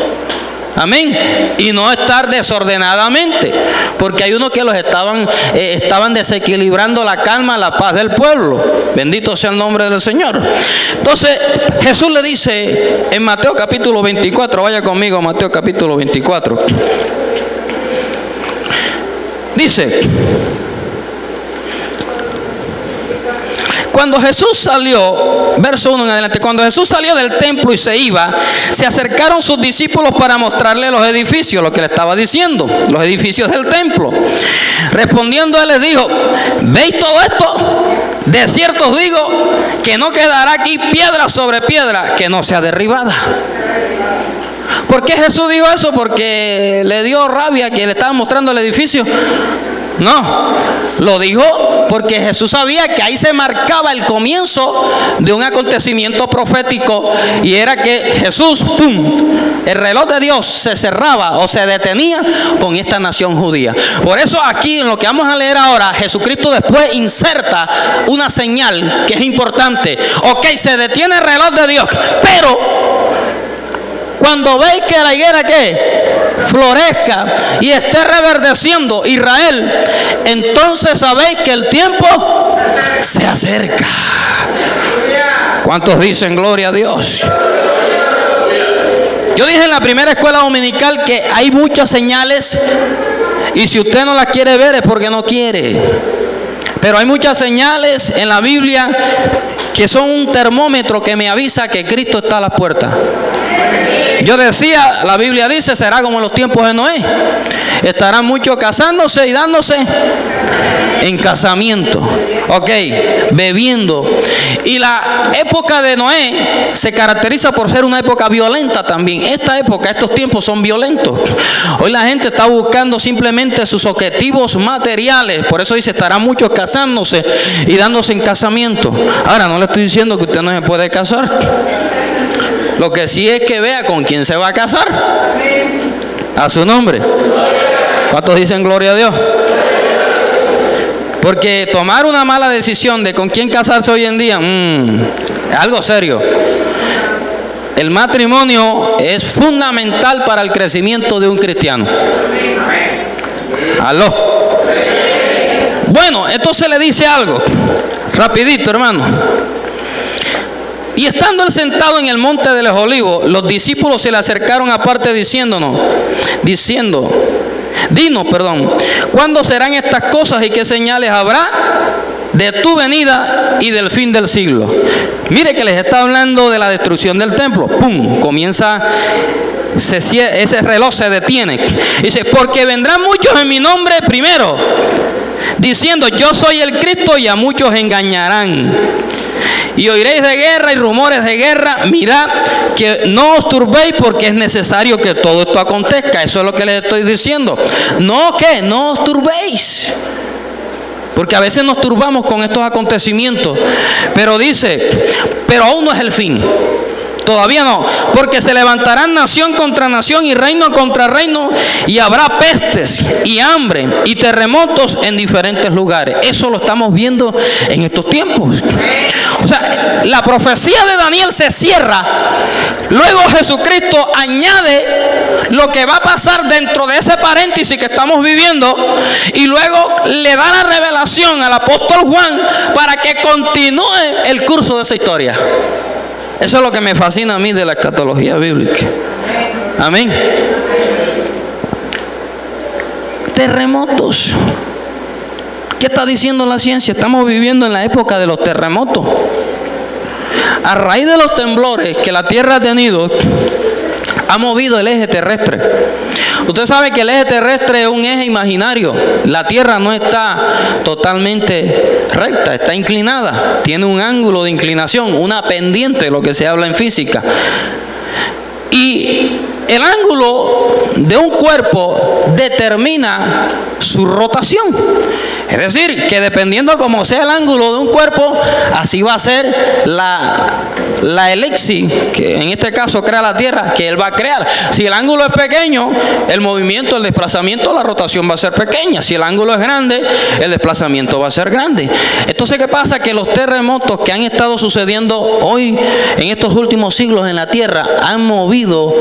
Amén. Y no estar desordenadamente, porque hay unos que los estaban desequilibrando la calma, la paz del pueblo. Bendito sea el nombre del Señor. Entonces Jesús le dice en Mateo capítulo 24, vaya conmigo a Mateo capítulo 24. Dice: cuando Jesús salió, verso 1 en adelante, cuando Jesús salió del templo y se iba, se acercaron sus discípulos para mostrarle los edificios, lo que le estaba diciendo, los edificios del templo. Respondiendo él les dijo: ¿veis todo esto? De cierto os digo que no quedará aquí piedra sobre piedra que no sea derribada. ¿Por qué Jesús dijo eso? ¿Porque le dio rabia que le estaban mostrando el edificio? No, lo dijo porque Jesús sabía que ahí se marcaba el comienzo de un acontecimiento profético, y era que Jesús, el reloj de Dios se cerraba o se detenía con esta nación judía. Por eso aquí en lo que vamos a leer ahora, Jesucristo después inserta una señal que es importante. Ok, se detiene el reloj de Dios, pero cuando veis que la higuera florezca y esté reverdeciendo Israel, entonces sabéis que el tiempo se acerca. ¿Cuántos dicen gloria a Dios? Yo dije en la primera escuela dominical que hay muchas señales, y si usted no las quiere ver es porque no quiere. Pero hay muchas señales en la Biblia que son un termómetro que me avisa que Cristo está a las puertas. Yo decía, la Biblia dice: será como en los tiempos de Noé. Estarán muchos casándose y dándose en casamiento. Ok, bebiendo. Y la época de Noé se caracteriza por ser una época violenta también. Estos tiempos son violentos. Hoy la gente está buscando simplemente sus objetivos materiales. Por eso dice: estarán muchos casándose y dándose en casamiento. Ahora, no le estoy diciendo que usted no se puede casar. Lo que sí es que vea con quién se va a casar. A su nombre. ¿Cuántos dicen gloria a Dios? Porque tomar una mala decisión de con quién casarse hoy en día es algo serio. El matrimonio es fundamental para el crecimiento de un cristiano. ¿Aló? Bueno, entonces le dice algo rapidito, hermano. Y estando él sentado en el monte de los olivos, los discípulos se le acercaron aparte diciendo, dinos, ¿cuándo serán estas cosas y qué señales habrá de tu venida y del fin del siglo? Mire que les está hablando de la destrucción del templo. Comienza, ese reloj se detiene. Dice: porque vendrán muchos en mi nombre primero, diciendo: yo soy el Cristo, y a muchos engañarán. Y oiréis de guerra y rumores de guerra. Mirad que no os turbéis, porque es necesario que todo esto acontezca. Eso es lo que les estoy diciendo. No os turbéis, porque a veces nos turbamos con estos acontecimientos. Pero dice: pero aún no es el fin. Todavía no, porque se levantarán nación contra nación y reino contra reino, y habrá pestes y hambre y terremotos en diferentes lugares. Eso lo estamos viendo en estos tiempos. O sea, la profecía de Daniel se cierra. Luego Jesucristo añade lo que va a pasar dentro de ese paréntesis que estamos viviendo, y luego le da la revelación al apóstol Juan para que continúe el curso de esa historia. Eso es lo que me fascina a mí de la escatología bíblica. Amén. Terremotos. ¿Qué está diciendo la ciencia? Estamos viviendo en la época de los terremotos. A raíz de los temblores que la Tierra ha tenido, ha movido el eje terrestre. Usted sabe que el eje terrestre es un eje imaginario. La Tierra no está totalmente recta, está inclinada. Tiene un ángulo de inclinación, una pendiente, lo que se habla en física. Y el ángulo de un cuerpo determina su rotación. Es decir, que dependiendo como sea el ángulo de un cuerpo, así va a ser la elipsis, que en este caso crea la Tierra, que Él va a crear. Si el ángulo es pequeño, el movimiento, el desplazamiento, la rotación va a ser pequeña. Si el ángulo es grande, el desplazamiento va a ser grande. Entonces, ¿qué pasa? Que los terremotos que han estado sucediendo hoy, en estos últimos siglos en la Tierra, han movido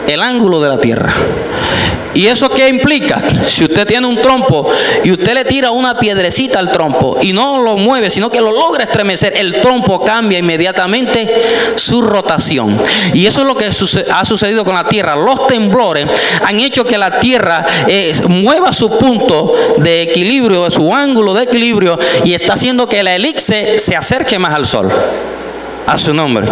el ángulo de la Tierra. ¿Y eso qué implica? Si usted tiene un trompo y usted le tira una piedrecita al trompo y no lo mueve, sino que lo logra estremecer, el trompo cambia inmediatamente su rotación. Y eso es lo que ha sucedido con la Tierra. Los temblores han hecho que la Tierra mueva su punto de equilibrio, su ángulo de equilibrio, y está haciendo que la elipse se acerque más al Sol. A su nombre.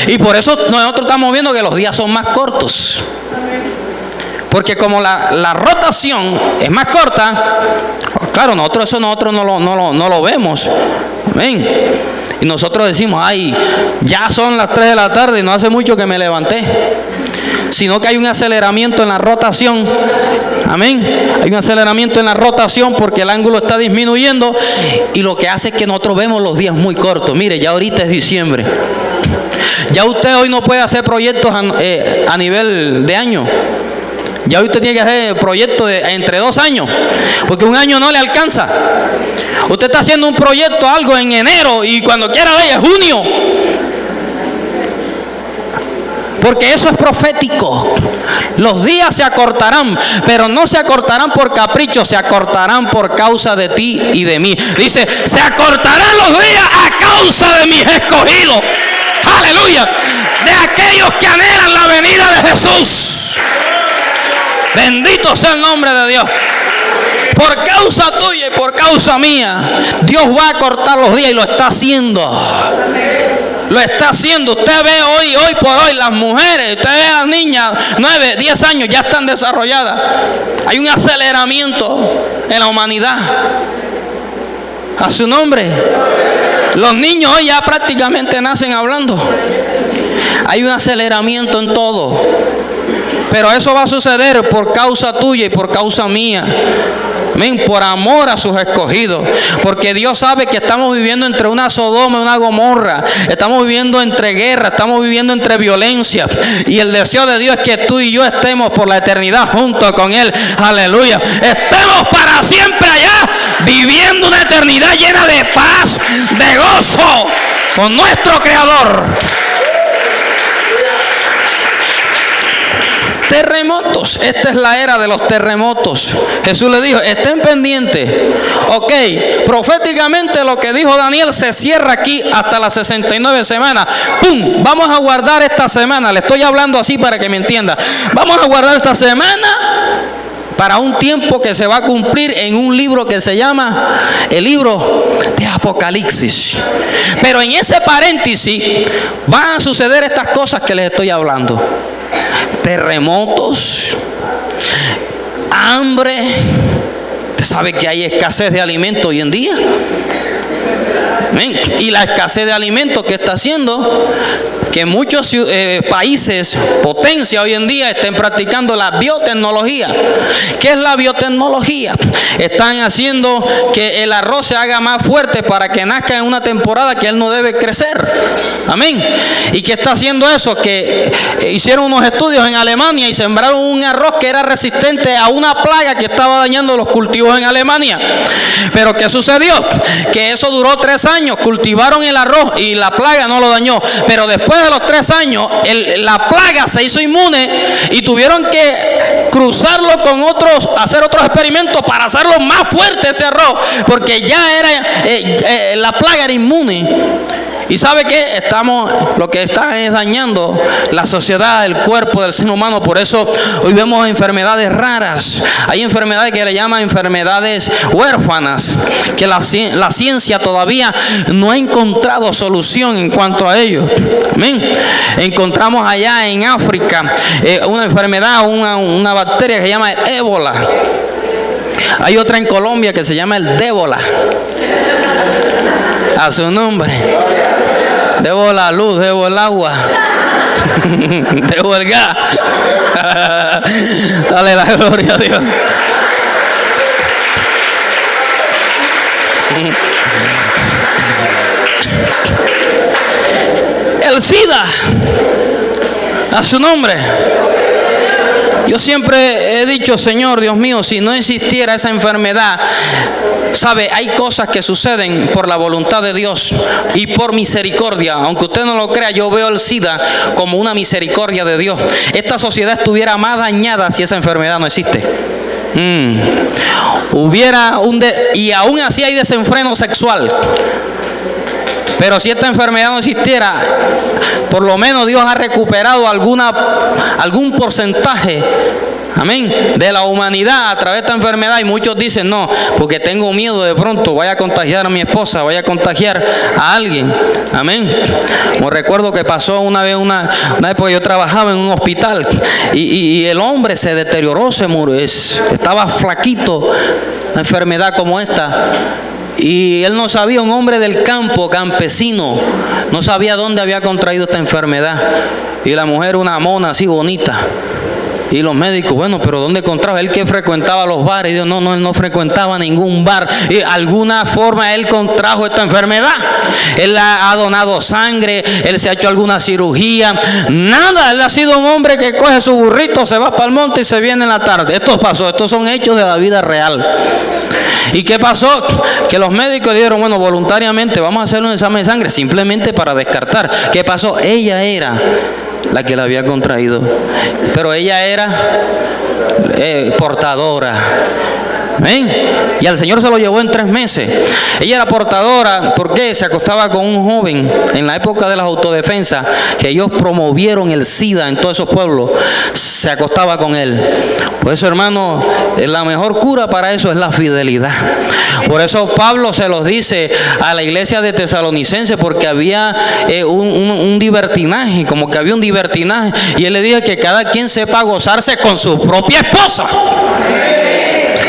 Y por eso nosotros estamos viendo que los días son más cortos. Porque como la rotación es más corta, claro, nosotros no lo vemos. ¿Ven? Y nosotros decimos, ay, ya son las 3 de la tarde y no hace mucho que me levanté. Sino que hay un aceleramiento en la rotación. Amén. Hay un aceleramiento en la rotación porque el ángulo está disminuyendo, y lo que hace es que nosotros vemos los días muy cortos. Mire, ya ahorita es diciembre. Ya usted hoy no puede hacer proyectos a nivel de año. Ya usted tiene que hacer proyectos entre 2 años, porque un año no le alcanza. Usted está haciendo un proyecto, algo en enero, y cuando quiera ver es junio. Porque eso es profético. Los días se acortarán, pero no se acortarán por capricho, se acortarán por causa de ti y de mí. Dice, se acortarán los días a causa de mis escogidos. Aleluya. De aquellos que anhelan la venida de Jesús. Bendito sea el nombre de Dios. Por causa tuya y por causa mía, Dios va a cortar los días, y lo está haciendo. Lo está haciendo. Usted ve hoy por hoy, las mujeres, usted ve a las niñas, 9, 10 años, ya están desarrolladas. Hay un aceleramiento en la humanidad. A su nombre. Los niños hoy ya prácticamente nacen hablando. Hay un aceleramiento en todo. Pero eso va a suceder por causa tuya y por causa mía. Amén. Por amor a sus escogidos. Porque Dios sabe que estamos viviendo entre una Sodoma y una Gomorra. Estamos viviendo entre guerra. Estamos viviendo entre violencia. Y el deseo de Dios es que tú y yo estemos por la eternidad junto con Él. Aleluya. Estemos para siempre allá, viviendo una eternidad llena de paz, de gozo con nuestro Creador. Terremotos. Esta es la era de los terremotos. Jesús le dijo, estén pendientes. Ok, proféticamente lo que dijo Daniel se cierra aquí hasta las 69 semanas. ¡Pum! Vamos a guardar esta semana. Le estoy hablando así para que me entienda. Vamos a guardar esta semana para un tiempo que se va a cumplir en un libro que se llama el libro de Apocalipsis. Pero en ese paréntesis van a suceder estas cosas que les estoy hablando. Terremotos, hambre, Usted sabe que hay escasez de alimento hoy en día. ¿Ven? Y la escasez de alimentos que está haciendo que muchos países, potencia hoy en día, estén practicando la biotecnología. ¿Qué es la biotecnología? Están haciendo que el arroz se haga más fuerte para que nazca en una temporada que él no debe crecer. Amén. ¿Y qué está haciendo eso? Que hicieron unos estudios en Alemania y sembraron un arroz que era resistente a una plaga que estaba dañando los cultivos en Alemania. Pero ¿qué sucedió? Que eso duró 3 años. Cultivaron el arroz y la plaga no lo dañó. Pero después de los 3 años, la plaga se hizo inmune y tuvieron que cruzarlo con otros, hacer otros experimentos para hacerlo más fuerte ese arroz, porque ya era la plaga era inmune. ¿Y sabe qué? Lo que está es dañando la sociedad, el cuerpo del ser humano. Por eso hoy vemos enfermedades raras. Hay enfermedades que le llaman enfermedades huérfanas, que la ciencia todavía no ha encontrado solución en cuanto a ello. Amén. Encontramos allá en África una enfermedad, una bacteria que se llama el ébola. Hay otra en Colombia que se llama el débola. A su nombre. Debo la luz, debo el agua, debo el gas. Dale la gloria a Dios. El SIDA, a su nombre. Yo siempre he dicho, Señor, Dios mío, si no existiera esa enfermedad, sabe, hay cosas que suceden por la voluntad de Dios y por misericordia. Aunque usted no lo crea, yo veo el SIDA como una misericordia de Dios. Esta sociedad estuviera más dañada si esa enfermedad no existe. Y aún así hay desenfreno sexual. Pero si esta enfermedad no existiera, por lo menos Dios ha recuperado algún porcentaje, amén, de la humanidad a través de esta enfermedad. Y muchos dicen, no, porque tengo miedo de pronto vaya a contagiar a mi esposa, vaya a contagiar a alguien. Amén. Me recuerdo que pasó una vez, una época yo trabajaba en un hospital y el hombre se deterioró, se murió, estaba flaquito, una enfermedad como esta. Y él no sabía, un hombre del campo, campesino, no sabía dónde había contraído esta enfermedad. Y la mujer, una mona así bonita. Y los médicos, bueno, pero ¿dónde contrajo? Él que frecuentaba los bares. Y Dios, no, él no frecuentaba ningún bar. Y de alguna forma él contrajo esta enfermedad. Él ha donado sangre, él se ha hecho alguna cirugía. Nada, él ha sido un hombre que coge su burrito, se va para el monte y se viene en la tarde. Esto pasó, estos son hechos de la vida real. ¿Y qué pasó? Que los médicos dijeron, bueno, voluntariamente vamos a hacer un examen de sangre, simplemente para descartar. ¿Qué pasó? Ella era la que la había contraído, pero ella era portadora. ¿Ven? Y al Señor se lo llevó en 3 meses. Ella era portadora porque se acostaba con un joven en la época de las autodefensas, que ellos promovieron el SIDA en todos esos pueblos. Se acostaba con él. Por eso, hermano, la mejor cura para eso es la fidelidad. Por eso Pablo se los dice a la iglesia de Tesalonicenses, porque había un libertinaje, como que había un libertinaje, y él le dijo que cada quien sepa gozarse con su propia esposa.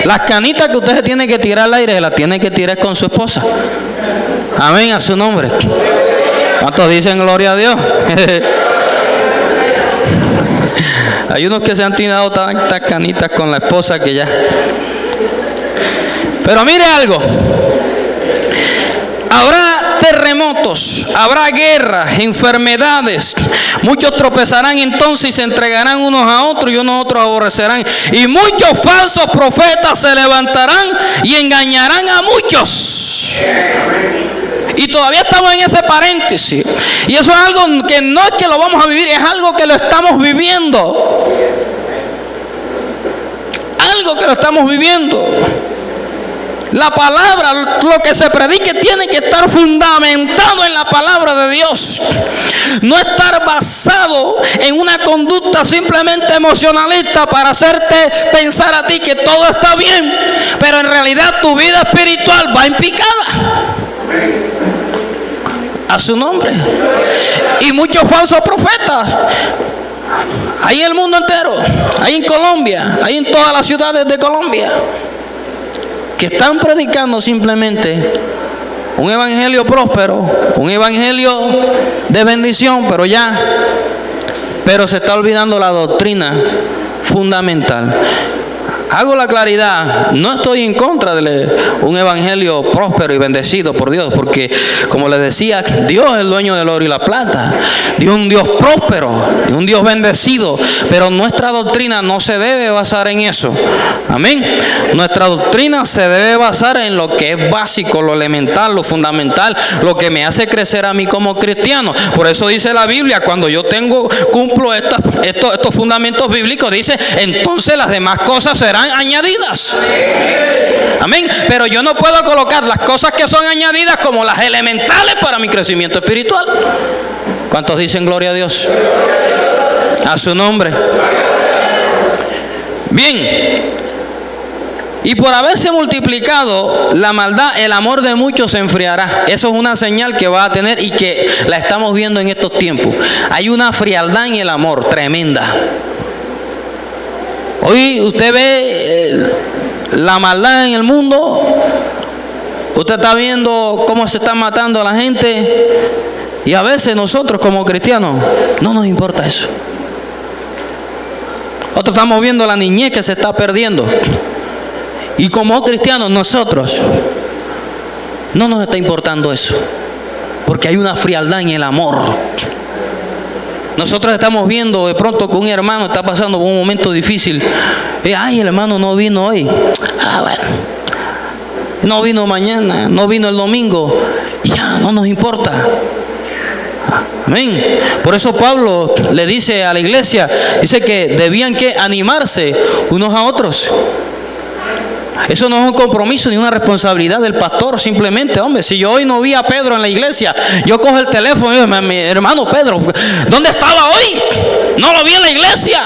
Las canitas que usted se tiene que tirar al aire, se las tiene que tirar con su esposa. Amén, a su nombre. ¿Cuántos dicen gloria a Dios? Hay unos que se han tirado tantas canitas con la esposa que ya. Pero mire algo. Habrá terremotos, habrá guerras, enfermedades. Muchos tropezarán entonces y se entregarán unos a otros y unos a otros aborrecerán. Y muchos falsos profetas se levantarán y engañarán a muchos. Y todavía estamos en ese paréntesis. Y eso es algo que no es que lo vamos a vivir, es algo que lo estamos viviendo. Algo que lo estamos viviendo. La palabra, lo que se predique, tiene que estar fundamentado en la palabra de Dios. No estar basado en una conducta simplemente emocionalista para hacerte pensar a ti que todo está bien, pero en realidad tu vida espiritual va en picada. A su nombre. Y muchos falsos profetas. Hay en el mundo entero. Hay en Colombia. Hay en todas las ciudades de Colombia. que están predicando simplemente un evangelio próspero, un evangelio de bendición, pero se está olvidando la doctrina fundamental. Hago la claridad, no estoy en contra de un evangelio próspero y bendecido por Dios, porque como les decía, Dios es el dueño del oro y la plata. Dios es un Dios próspero, es un Dios bendecido, pero nuestra doctrina no se debe basar en eso. Amén. Nuestra doctrina se debe basar en lo que es básico, lo elemental, lo fundamental, lo que me hace crecer a mí como cristiano. Por eso dice la Biblia, cuando yo cumplo estos fundamentos bíblicos, dice, entonces las demás cosas serán añadidas. Amén. Pero yo no puedo colocar las cosas que son añadidas como las elementales para mi crecimiento espiritual. ¿Cuántos dicen gloria a Dios? A su nombre. Bien. Y por haberse multiplicado la maldad, el amor de muchos se enfriará. Eso es una señal que va a tener y que la estamos viendo en estos tiempos. Hay una frialdad en el amor tremenda. Hoy usted ve la maldad en el mundo. Usted está viendo cómo se está matando a la gente. Y a veces nosotros como cristianos no nos importa eso. Nosotros estamos viendo la niñez que se está perdiendo. Y como cristianos nosotros no nos está importando eso. Porque hay una frialdad en el amor. Nosotros estamos viendo de pronto que un hermano está pasando por un momento difícil. Ay, el hermano no vino hoy. Bueno. No vino mañana, no vino el domingo. Ya, no nos importa. Amén. Por eso Pablo le dice a la iglesia, dice que debían que animarse unos a otros. Eso no es un compromiso ni una responsabilidad del pastor, simplemente, hombre, si yo hoy no vi a Pedro en la iglesia, yo cojo el teléfono y digo, mi hermano Pedro, ¿dónde estaba hoy? No lo vi en la iglesia.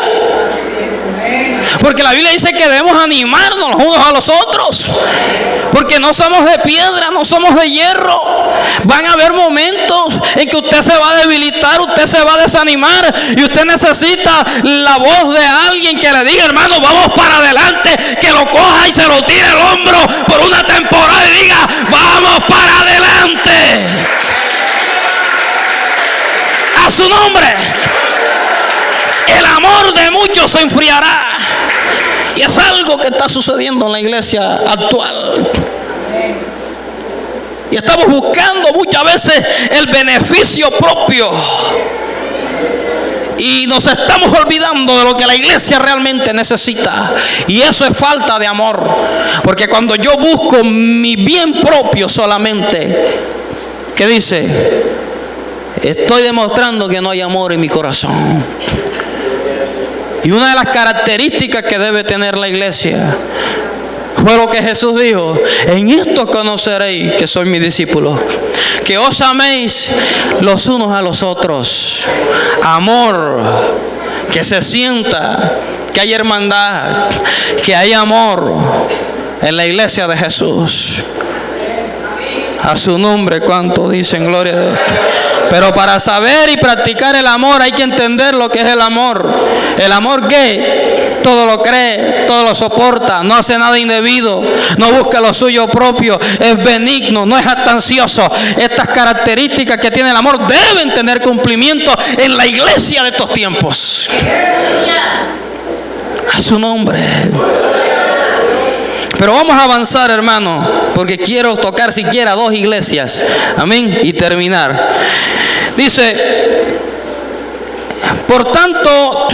Porque la Biblia dice que debemos animarnos los unos a los otros. Porque no somos de piedra, no somos de hierro. Van a haber momentos en que usted se va a debilitar, usted se va a desanimar. Y usted necesita la voz de alguien que le diga, hermano, vamos para adelante. Que lo coja y se lo tire el hombro por una temporada y diga, vamos para adelante. A su nombre. El amor de muchos se enfriará. Y es algo que está sucediendo en la iglesia actual. Y estamos buscando muchas veces el beneficio propio. Y nos estamos olvidando de lo que la iglesia realmente necesita. Y eso es falta de amor. Porque cuando yo busco mi bien propio solamente, ¿qué dice? Estoy demostrando que no hay amor en mi corazón. Y una de las características que debe tener la iglesia fue lo que Jesús dijo: en esto conoceréis que sois mis discípulos, que os améis los unos a los otros. Amor, que se sienta que hay hermandad, que hay amor en la iglesia de Jesús. A su nombre, ¿cuánto dicen gloria a Dios? Pero para saber y practicar el amor hay que entender lo que es el amor. ¿El amor qué? Todo lo cree, todo lo soporta, no hace nada indebido, no busca lo suyo propio, es benigno, no es jactancioso. Estas características que tiene el amor deben tener cumplimiento en la iglesia de estos tiempos. A su nombre. Pero vamos a avanzar, hermano, porque quiero tocar siquiera 2 iglesias. Amén. Y terminar. Dice, por tanto,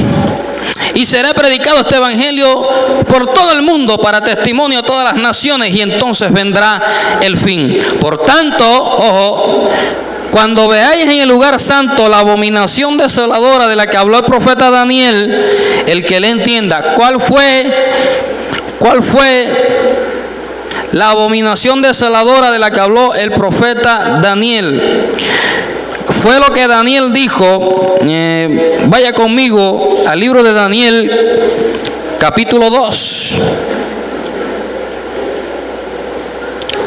y será predicado este evangelio por todo el mundo para testimonio a todas las naciones, y entonces vendrá el fin. Por tanto, ojo, cuando veáis en el lugar santo la abominación desoladora de la que habló el profeta Daniel, el que le entienda, ¿cuál fue la abominación desoladora de la que habló el profeta Daniel? Fue lo que Daniel dijo. Vaya conmigo al libro de Daniel, capítulo 2.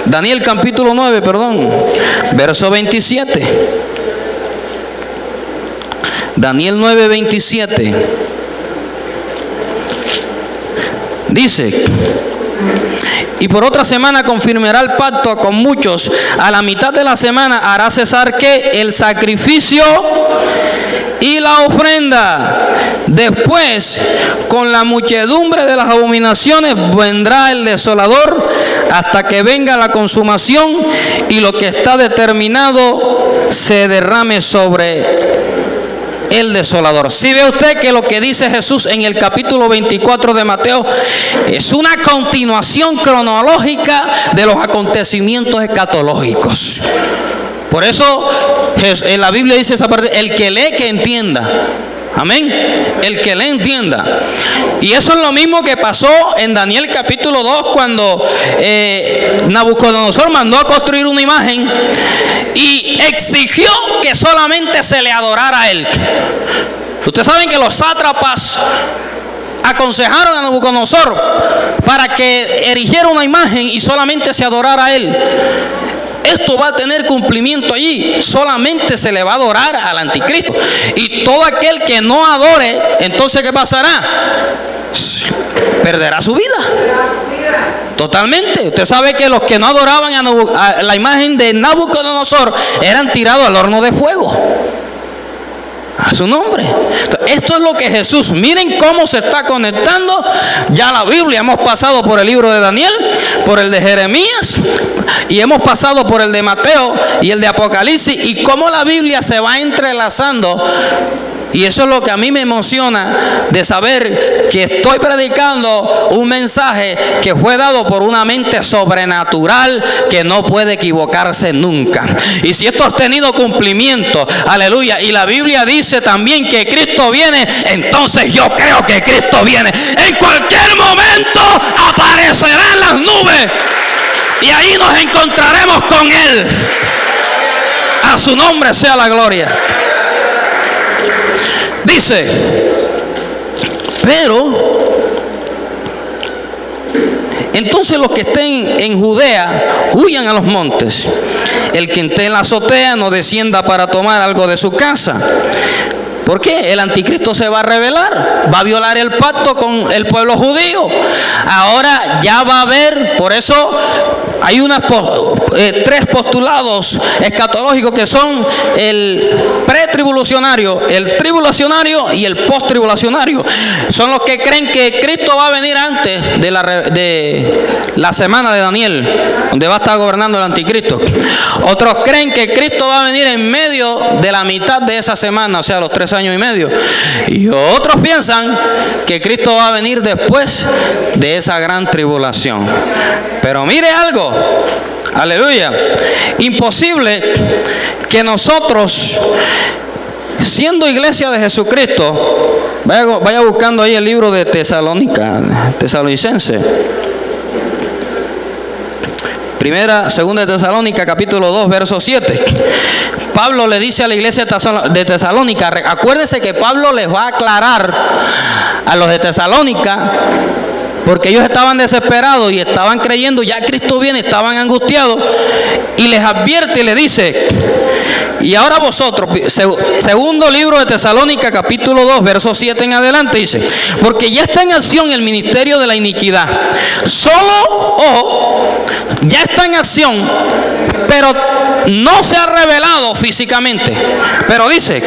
Daniel capítulo 9, verso 27. Daniel 9, 27. Dice, Y por otra semana confirmará el pacto con muchos. A la mitad de la semana hará cesar ¿qué? El sacrificio y la ofrenda. Después, con la muchedumbre de las abominaciones, vendrá el desolador hasta que venga la consumación y lo que está determinado se derrame sobre el desolador. Si ve usted que lo que dice Jesús en el capítulo 24 de Mateo es una continuación cronológica de los acontecimientos escatológicos. Por eso en la Biblia dice esa parte, el que lee que entienda. Amén. El que lee entienda. Y eso es lo mismo que pasó en Daniel capítulo 2 cuando Nabucodonosor mandó a construir una imagen y exigió que solamente se le adorara a él. Ustedes saben que los sátrapas aconsejaron a Nabucodonosor para que erigiera una imagen y solamente se adorara a él. Esto va a tener cumplimiento allí. Solamente se le va a adorar al anticristo. Y todo aquel que no adore, entonces ¿qué pasará? Perderá su vida. Totalmente. Usted sabe que los que no adoraban a la imagen de Nabucodonosor eran tirados al horno de fuego. A su nombre. Esto es lo que Jesús, miren cómo se está conectando ya la Biblia. Hemos pasado por el libro de Daniel, por el de Jeremías y hemos pasado por el de Mateo y el de Apocalipsis, y cómo la Biblia se va entrelazando. Y eso es lo que a mí me emociona, de saber que estoy predicando un mensaje que fue dado por una mente sobrenatural que no puede equivocarse nunca. Y si esto ha tenido cumplimiento, aleluya, y la Biblia dice también que Cristo viene, entonces yo creo que Cristo viene. En cualquier momento aparecerá en las nubes y ahí nos encontraremos con Él. A su nombre sea la gloria. Dice, pero entonces los que estén en Judea huyan a los montes. El que esté en la azotea no descienda para tomar algo de su casa. ¿Por qué? El anticristo se va a rebelar, va a violar el pacto con el pueblo judío. Ahora ya va a haber, por eso hay tres postulados escatológicos que son el pretribulacionario, el tribulacionario y el posttribulacionario. Son los que creen que Cristo va a venir antes de la semana de Daniel, donde va a estar gobernando el anticristo. Otros creen que Cristo va a venir en medio de la mitad de esa semana, o sea, los 3 años y medio. Y otros piensan que Cristo va a venir después de esa gran tribulación. Pero mire algo, aleluya, imposible que nosotros, siendo iglesia de Jesucristo, vaya buscando ahí el libro de Tesalonicense. Segunda de Tesalónica, capítulo 2, verso 7. Pablo le dice a la iglesia de Tesalónica, acuérdense que Pablo les va a aclarar a los de Tesalónica, porque ellos estaban desesperados y estaban creyendo, ya Cristo viene, estaban angustiados, y les advierte y les dice, y ahora vosotros, segundo libro de Tesalónica, capítulo 2, verso 7 en adelante, dice, porque ya está en acción el ministerio de la iniquidad. Ya está en acción, pero no se ha revelado físicamente. Pero dice,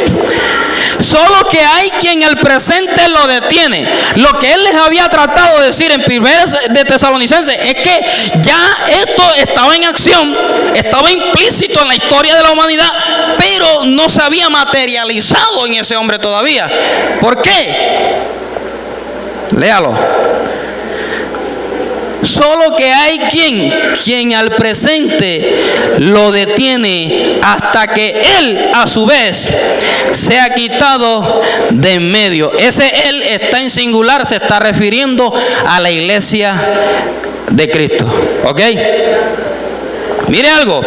solo que hay quien el presente lo detiene. Lo que él les había tratado de decir en Primera de Tesalonicenses es que ya esto estaba en acción, estaba implícito en la historia de la humanidad, pero no se había materializado en ese hombre todavía. ¿Por qué? Léalo. Solo que hay quien al presente lo detiene hasta que él a su vez se ha quitado de en medio. Ese él está en singular, se está refiriendo a la iglesia de Cristo. ¿Ok? Mire algo,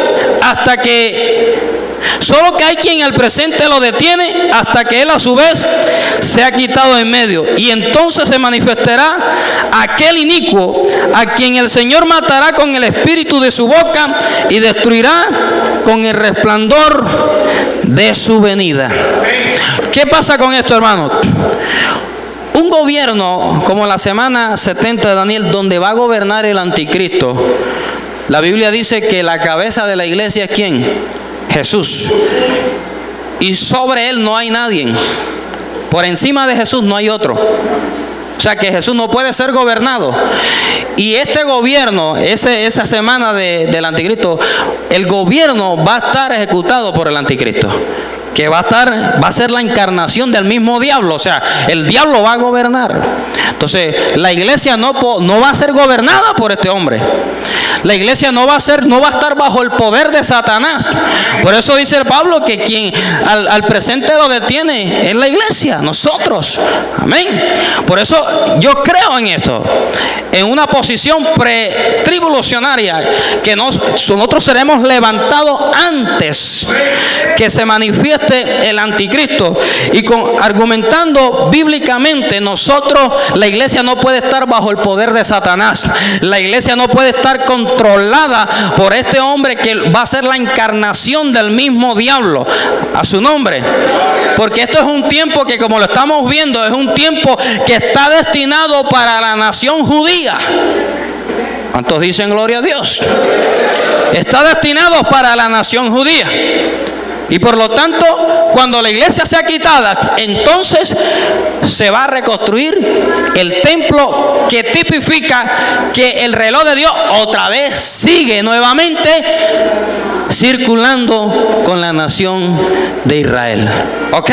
solo que hay quien al presente lo detiene hasta que él a su vez se ha quitado en medio. Y entonces se manifestará aquel inicuo a quien el Señor matará con el espíritu de su boca y destruirá con el resplandor de su venida. ¿Qué pasa con esto, hermanos? un gobierno como la semana 70 de Daniel, donde va a gobernar el anticristo, la Biblia dice que la cabeza de la iglesia es ¿quién? Jesús. Y sobre él no hay nadie. Por encima de Jesús no hay otro. O sea que Jesús no puede ser gobernado. Y este gobierno, esa semana del anticristo, el gobierno va a estar ejecutado por el anticristo, que va a ser la encarnación del mismo diablo. O sea, el diablo va a gobernar. Entonces, la iglesia no va a ser gobernada por este hombre. La iglesia no va a estar bajo el poder de Satanás. Por eso dice Pablo que quien al presente lo detiene es la iglesia, nosotros. Amén. Por eso yo creo en esto, en una posición pretribulacionaria, que nosotros seremos levantados antes que se manifieste el anticristo. Y argumentando bíblicamente, la iglesia no puede estar bajo el poder de Satanás. La iglesia no puede estar controlada por este hombre que va a ser la encarnación del mismo diablo. A su nombre. Porque esto es un tiempo que, como lo estamos viendo, es un tiempo que está destinado para la nación judía. ¿Cuántos dicen gloria a Dios? Está destinado para la nación judía. Y por lo tanto, cuando la iglesia sea quitada, entonces se va a reconstruir el templo, que tipifica que el reloj de Dios otra vez sigue nuevamente circulando con la nación de Israel. ¿Ok?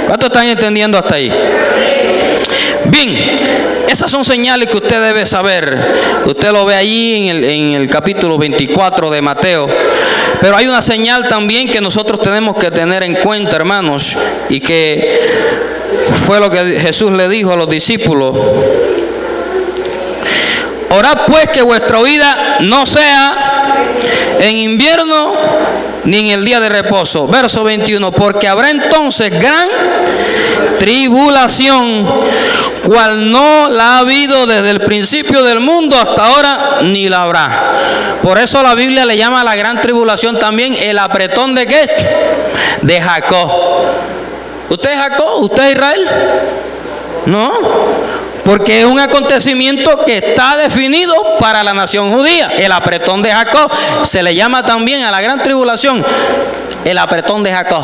¿Cuántos están entendiendo hasta ahí? Bien, esas son señales que usted debe saber. Usted lo ve allí en el capítulo 24 de Mateo. Pero hay una señal también que nosotros tenemos que tener en cuenta, hermanos, y que fue lo que Jesús le dijo a los discípulos: orad pues que vuestra huida no sea en invierno ni en el día de reposo. Verso 21, porque habrá entonces gran tribulación, cual no la ha habido desde el principio del mundo hasta ahora, ni la habrá. Por eso la Biblia le llama a la gran tribulación también el apretón de ¿qué? De Jacob. ¿Usted es Jacob? ¿Usted es Israel? No, porque es un acontecimiento que está definido para la nación judía. El apretón de Jacob se le llama también a la gran tribulación el apretón de Jacob.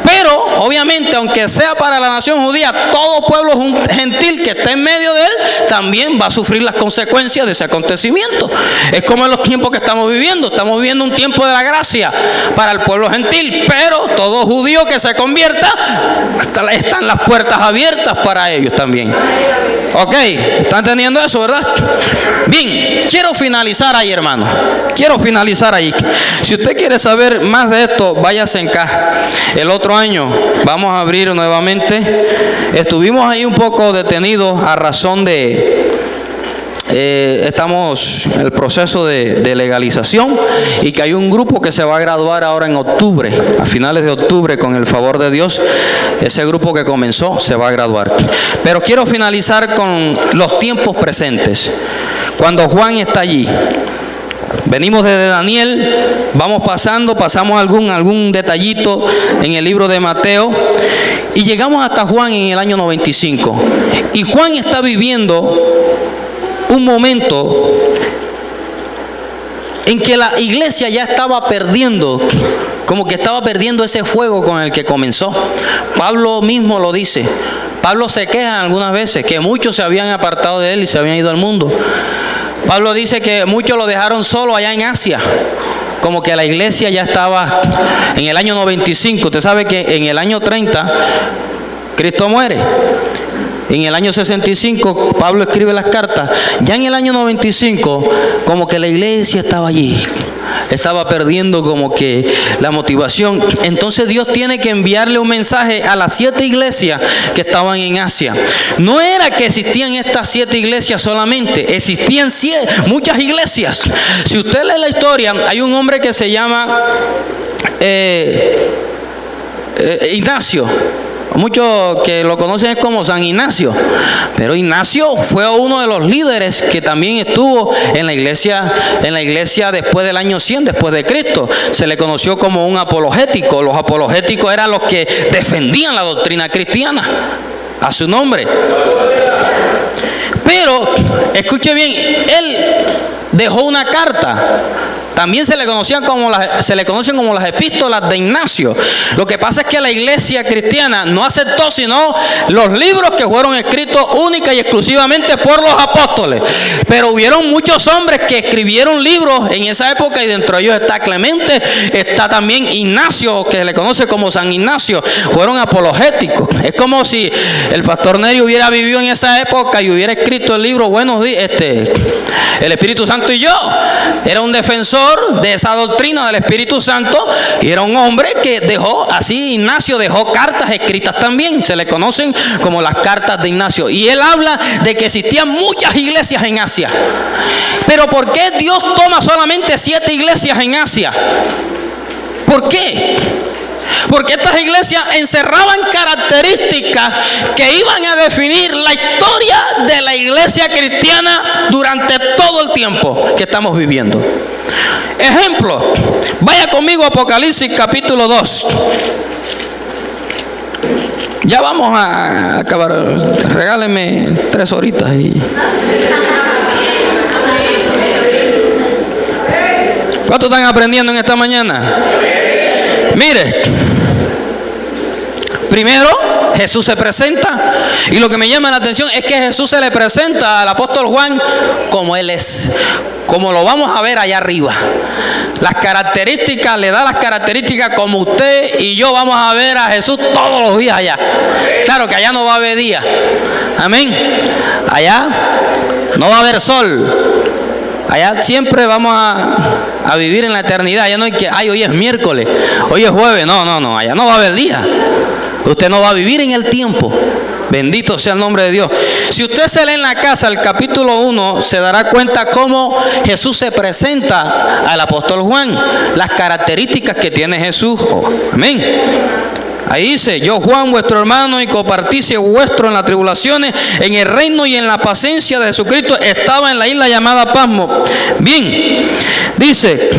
Pero obviamente, aunque sea para la nación judía, todo pueblo gentil que esté en medio de él también va a sufrir las consecuencias de ese acontecimiento. Es como en los tiempos que estamos viviendo. Estamos viviendo un tiempo de la gracia para el pueblo gentil, pero todo judío que se convierta, están las puertas abiertas para ellos también. Ok, ¿están entendiendo eso, verdad? Bien, quiero finalizar ahí, hermano. Quiero finalizar ahí. Si usted quiere saber más de esto, váyase en casa. El otro año vamos a abrir nuevamente. Estuvimos ahí un poco detenidos a razón de estamos en el proceso de legalización, y que hay un grupo que se va a graduar ahora en octubre, a finales de octubre, con el favor de Dios. Ese grupo que comenzó se va a graduar. Pero quiero finalizar con los tiempos presentes. Cuando Juan está allí, venimos desde Daniel, pasamos algún detallito en el libro de Mateo, y llegamos hasta Juan en el año 95. Y Juan está viviendo un momento en que la iglesia ya estaba perdiendo, como que estaba perdiendo ese fuego con el que comenzó. Pablo mismo lo dice. Pablo se queja algunas veces que muchos se habían apartado de él y se habían ido al mundo. Pablo dice que muchos lo dejaron solo allá en Asia, como que la iglesia ya estaba en el año 95. Usted sabe que en el año 30 Cristo muere. En el año 65 Pablo escribe las cartas. Ya en el año 95 como que la iglesia estaba allí, estaba perdiendo como que la motivación. Entonces Dios tiene que enviarle un mensaje a las 7 iglesias que estaban en Asia. No era que existían estas 7 iglesias solamente, existían muchas iglesias. Si usted lee la historia, hay un hombre que se llama Ignacio. Muchos que lo conocen es como San Ignacio, pero Ignacio fue uno de los líderes que también estuvo en la iglesia después del año 100 después de Cristo. Se le conoció como un apologético. Los apologéticos eran los que defendían la doctrina cristiana. A su nombre. Pero, escuche bien, él dejó una carta. También se le conocen como las epístolas de Ignacio. Lo que pasa es que la iglesia cristiana no aceptó sino los libros que fueron escritos única y exclusivamente por los apóstoles. Pero hubieron muchos hombres que escribieron libros en esa época, y dentro de ellos está Clemente, está también Ignacio, que se le conoce como San Ignacio. Fueron apologéticos. Es como si el pastor Neri hubiera vivido en esa época y hubiera escrito el libro Buenos Días, el Espíritu Santo y yo. Era un defensor de esa doctrina del Espíritu Santo, y era un hombre que dejó, así Ignacio dejó cartas escritas también, se le conocen como las cartas de Ignacio, y él habla de que existían muchas iglesias en Asia. Pero ¿por qué Dios toma solamente 7 iglesias en Asia? ¿Por qué? Porque estas iglesias encerraban características que iban a definir la historia de la iglesia cristiana durante todo el tiempo que estamos viviendo. Ejemplo, vaya conmigo a Apocalipsis capítulo 2. Ya vamos a acabar. Regáleme 3 horitas y... ¿Cuánto están aprendiendo en esta mañana? Mire, primero Jesús se presenta, y lo que me llama la atención es que Jesús se le presenta al apóstol Juan como él es, como lo vamos a ver allá arriba. Las características, le da las características como usted y yo vamos a ver a Jesús todos los días allá. Claro que allá no va a haber día, amén. Allá no va a haber sol. Allá siempre vamos a vivir en la eternidad. Allá no hay que, hoy es miércoles, hoy es jueves. No, allá no va a haber día. Usted no va a vivir en el tiempo. Bendito sea el nombre de Dios. Si usted se lee en la casa el capítulo 1, se dará cuenta cómo Jesús se presenta al apóstol Juan, las características que tiene Jesús. Amén. Ahí dice: yo Juan, vuestro hermano y copartícipe vuestro en las tribulaciones, en el reino y en la paciencia de Jesucristo, estaba en la isla llamada Pasmo. Bien, dice,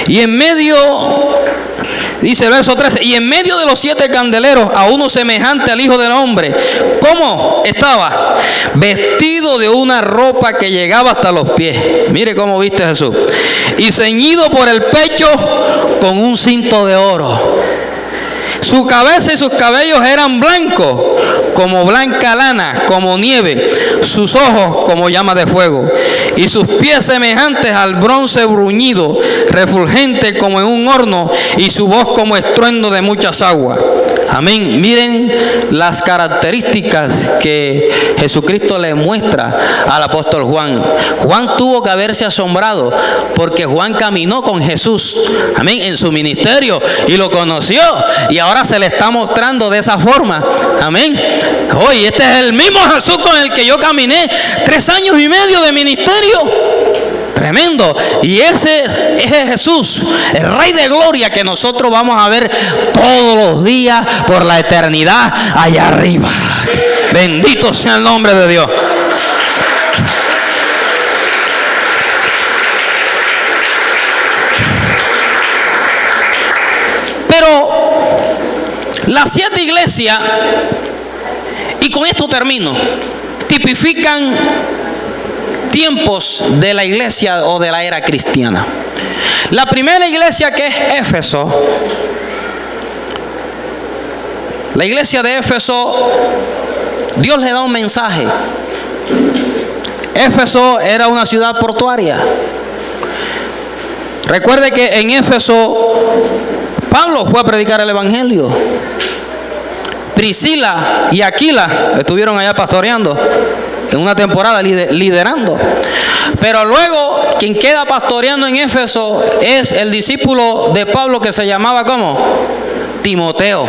y en medio, dice el verso 13, y en medio de los 7 candeleros a uno semejante al Hijo del Hombre. ¿Cómo estaba? Vestido de una ropa que llegaba hasta los pies. Mire cómo viste Jesús. Y ceñido por el pecho con un cinto de oro. Su cabeza y sus cabellos eran blancos, como blanca lana, como nieve. Sus ojos como llama de fuego. Y sus pies semejantes al bronce bruñido, refulgente como en un horno. Y su voz como estruendo de muchas aguas. Amén. Miren las características que Jesucristo le muestra al apóstol Juan. Juan tuvo que haberse asombrado, porque Juan caminó con Jesús, amén, en su ministerio, y lo conoció, y ahora se le está mostrando de esa forma. Amén. Hoy este es el mismo Jesús con el que yo caminé 3 años y medio de ministerio. Tremendo. Y ese es Jesús, el Rey de Gloria, que nosotros vamos a ver todos los días por la eternidad allá arriba. Bendito sea el nombre de Dios. Pero las 7 iglesias, y con esto termino, tipifican tiempos de la iglesia o de la era cristiana. La primera iglesia, que es Éfeso, la iglesia de Éfeso, Dios le da un mensaje. Éfeso era una ciudad portuaria. Recuerde que en Éfeso Pablo fue a predicar el evangelio. Priscila y Aquila estuvieron allá pastoreando en una temporada, liderando. Pero luego quien queda pastoreando en Éfeso es el discípulo de Pablo, que se llamaba ¿cómo? Timoteo.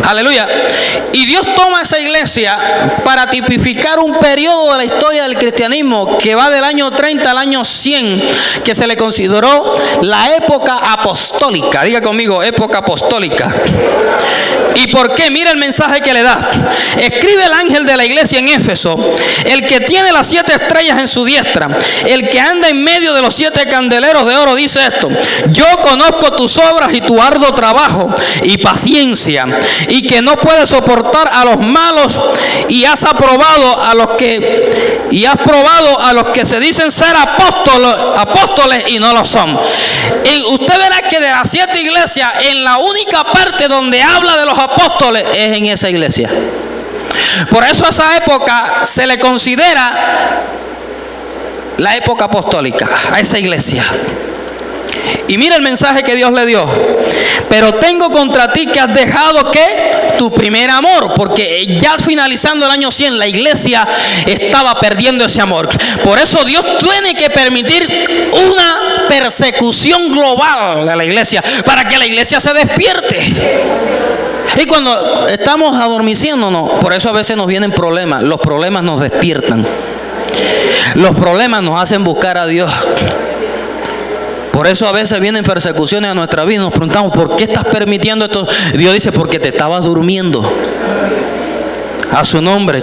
Aleluya. Y Dios toma esa iglesia para tipificar un periodo de la historia del cristianismo que va del año 30 al año 100, que se le consideró la época apostólica. Diga conmigo, época apostólica. ¿Y por qué? Mira el mensaje que le da. Escribe el ángel de la iglesia en Éfeso, el que tiene las 7 estrellas en su diestra, el que anda en medio de los 7 candeleros de oro, dice esto: yo conozco tus obras y tu arduo trabajo y paciencia, y que no puedes soportar a los malos, y has probado a los que se dicen ser apóstoles y no lo son. Y usted verá que de las 7 iglesias, en la única parte donde habla de los apóstoles es en esa iglesia. Por eso a esa época se le considera la época apostólica, a esa iglesia. Y mira el mensaje que Dios le dio: pero tengo contra ti que has dejado que tu primer amor, porque ya finalizando el año 100 la iglesia estaba perdiendo ese amor. Por eso Dios tiene que permitir una persecución global de la iglesia para que la iglesia se despierte. Y cuando estamos adormeciéndonos, por eso a veces nos vienen problemas. Los problemas nos despiertan. Los problemas nos hacen buscar a Dios. Por eso a veces vienen persecuciones a nuestra vida y nos preguntamos: ¿por qué estás permitiendo esto? Dios dice: porque te estabas durmiendo. A su nombre.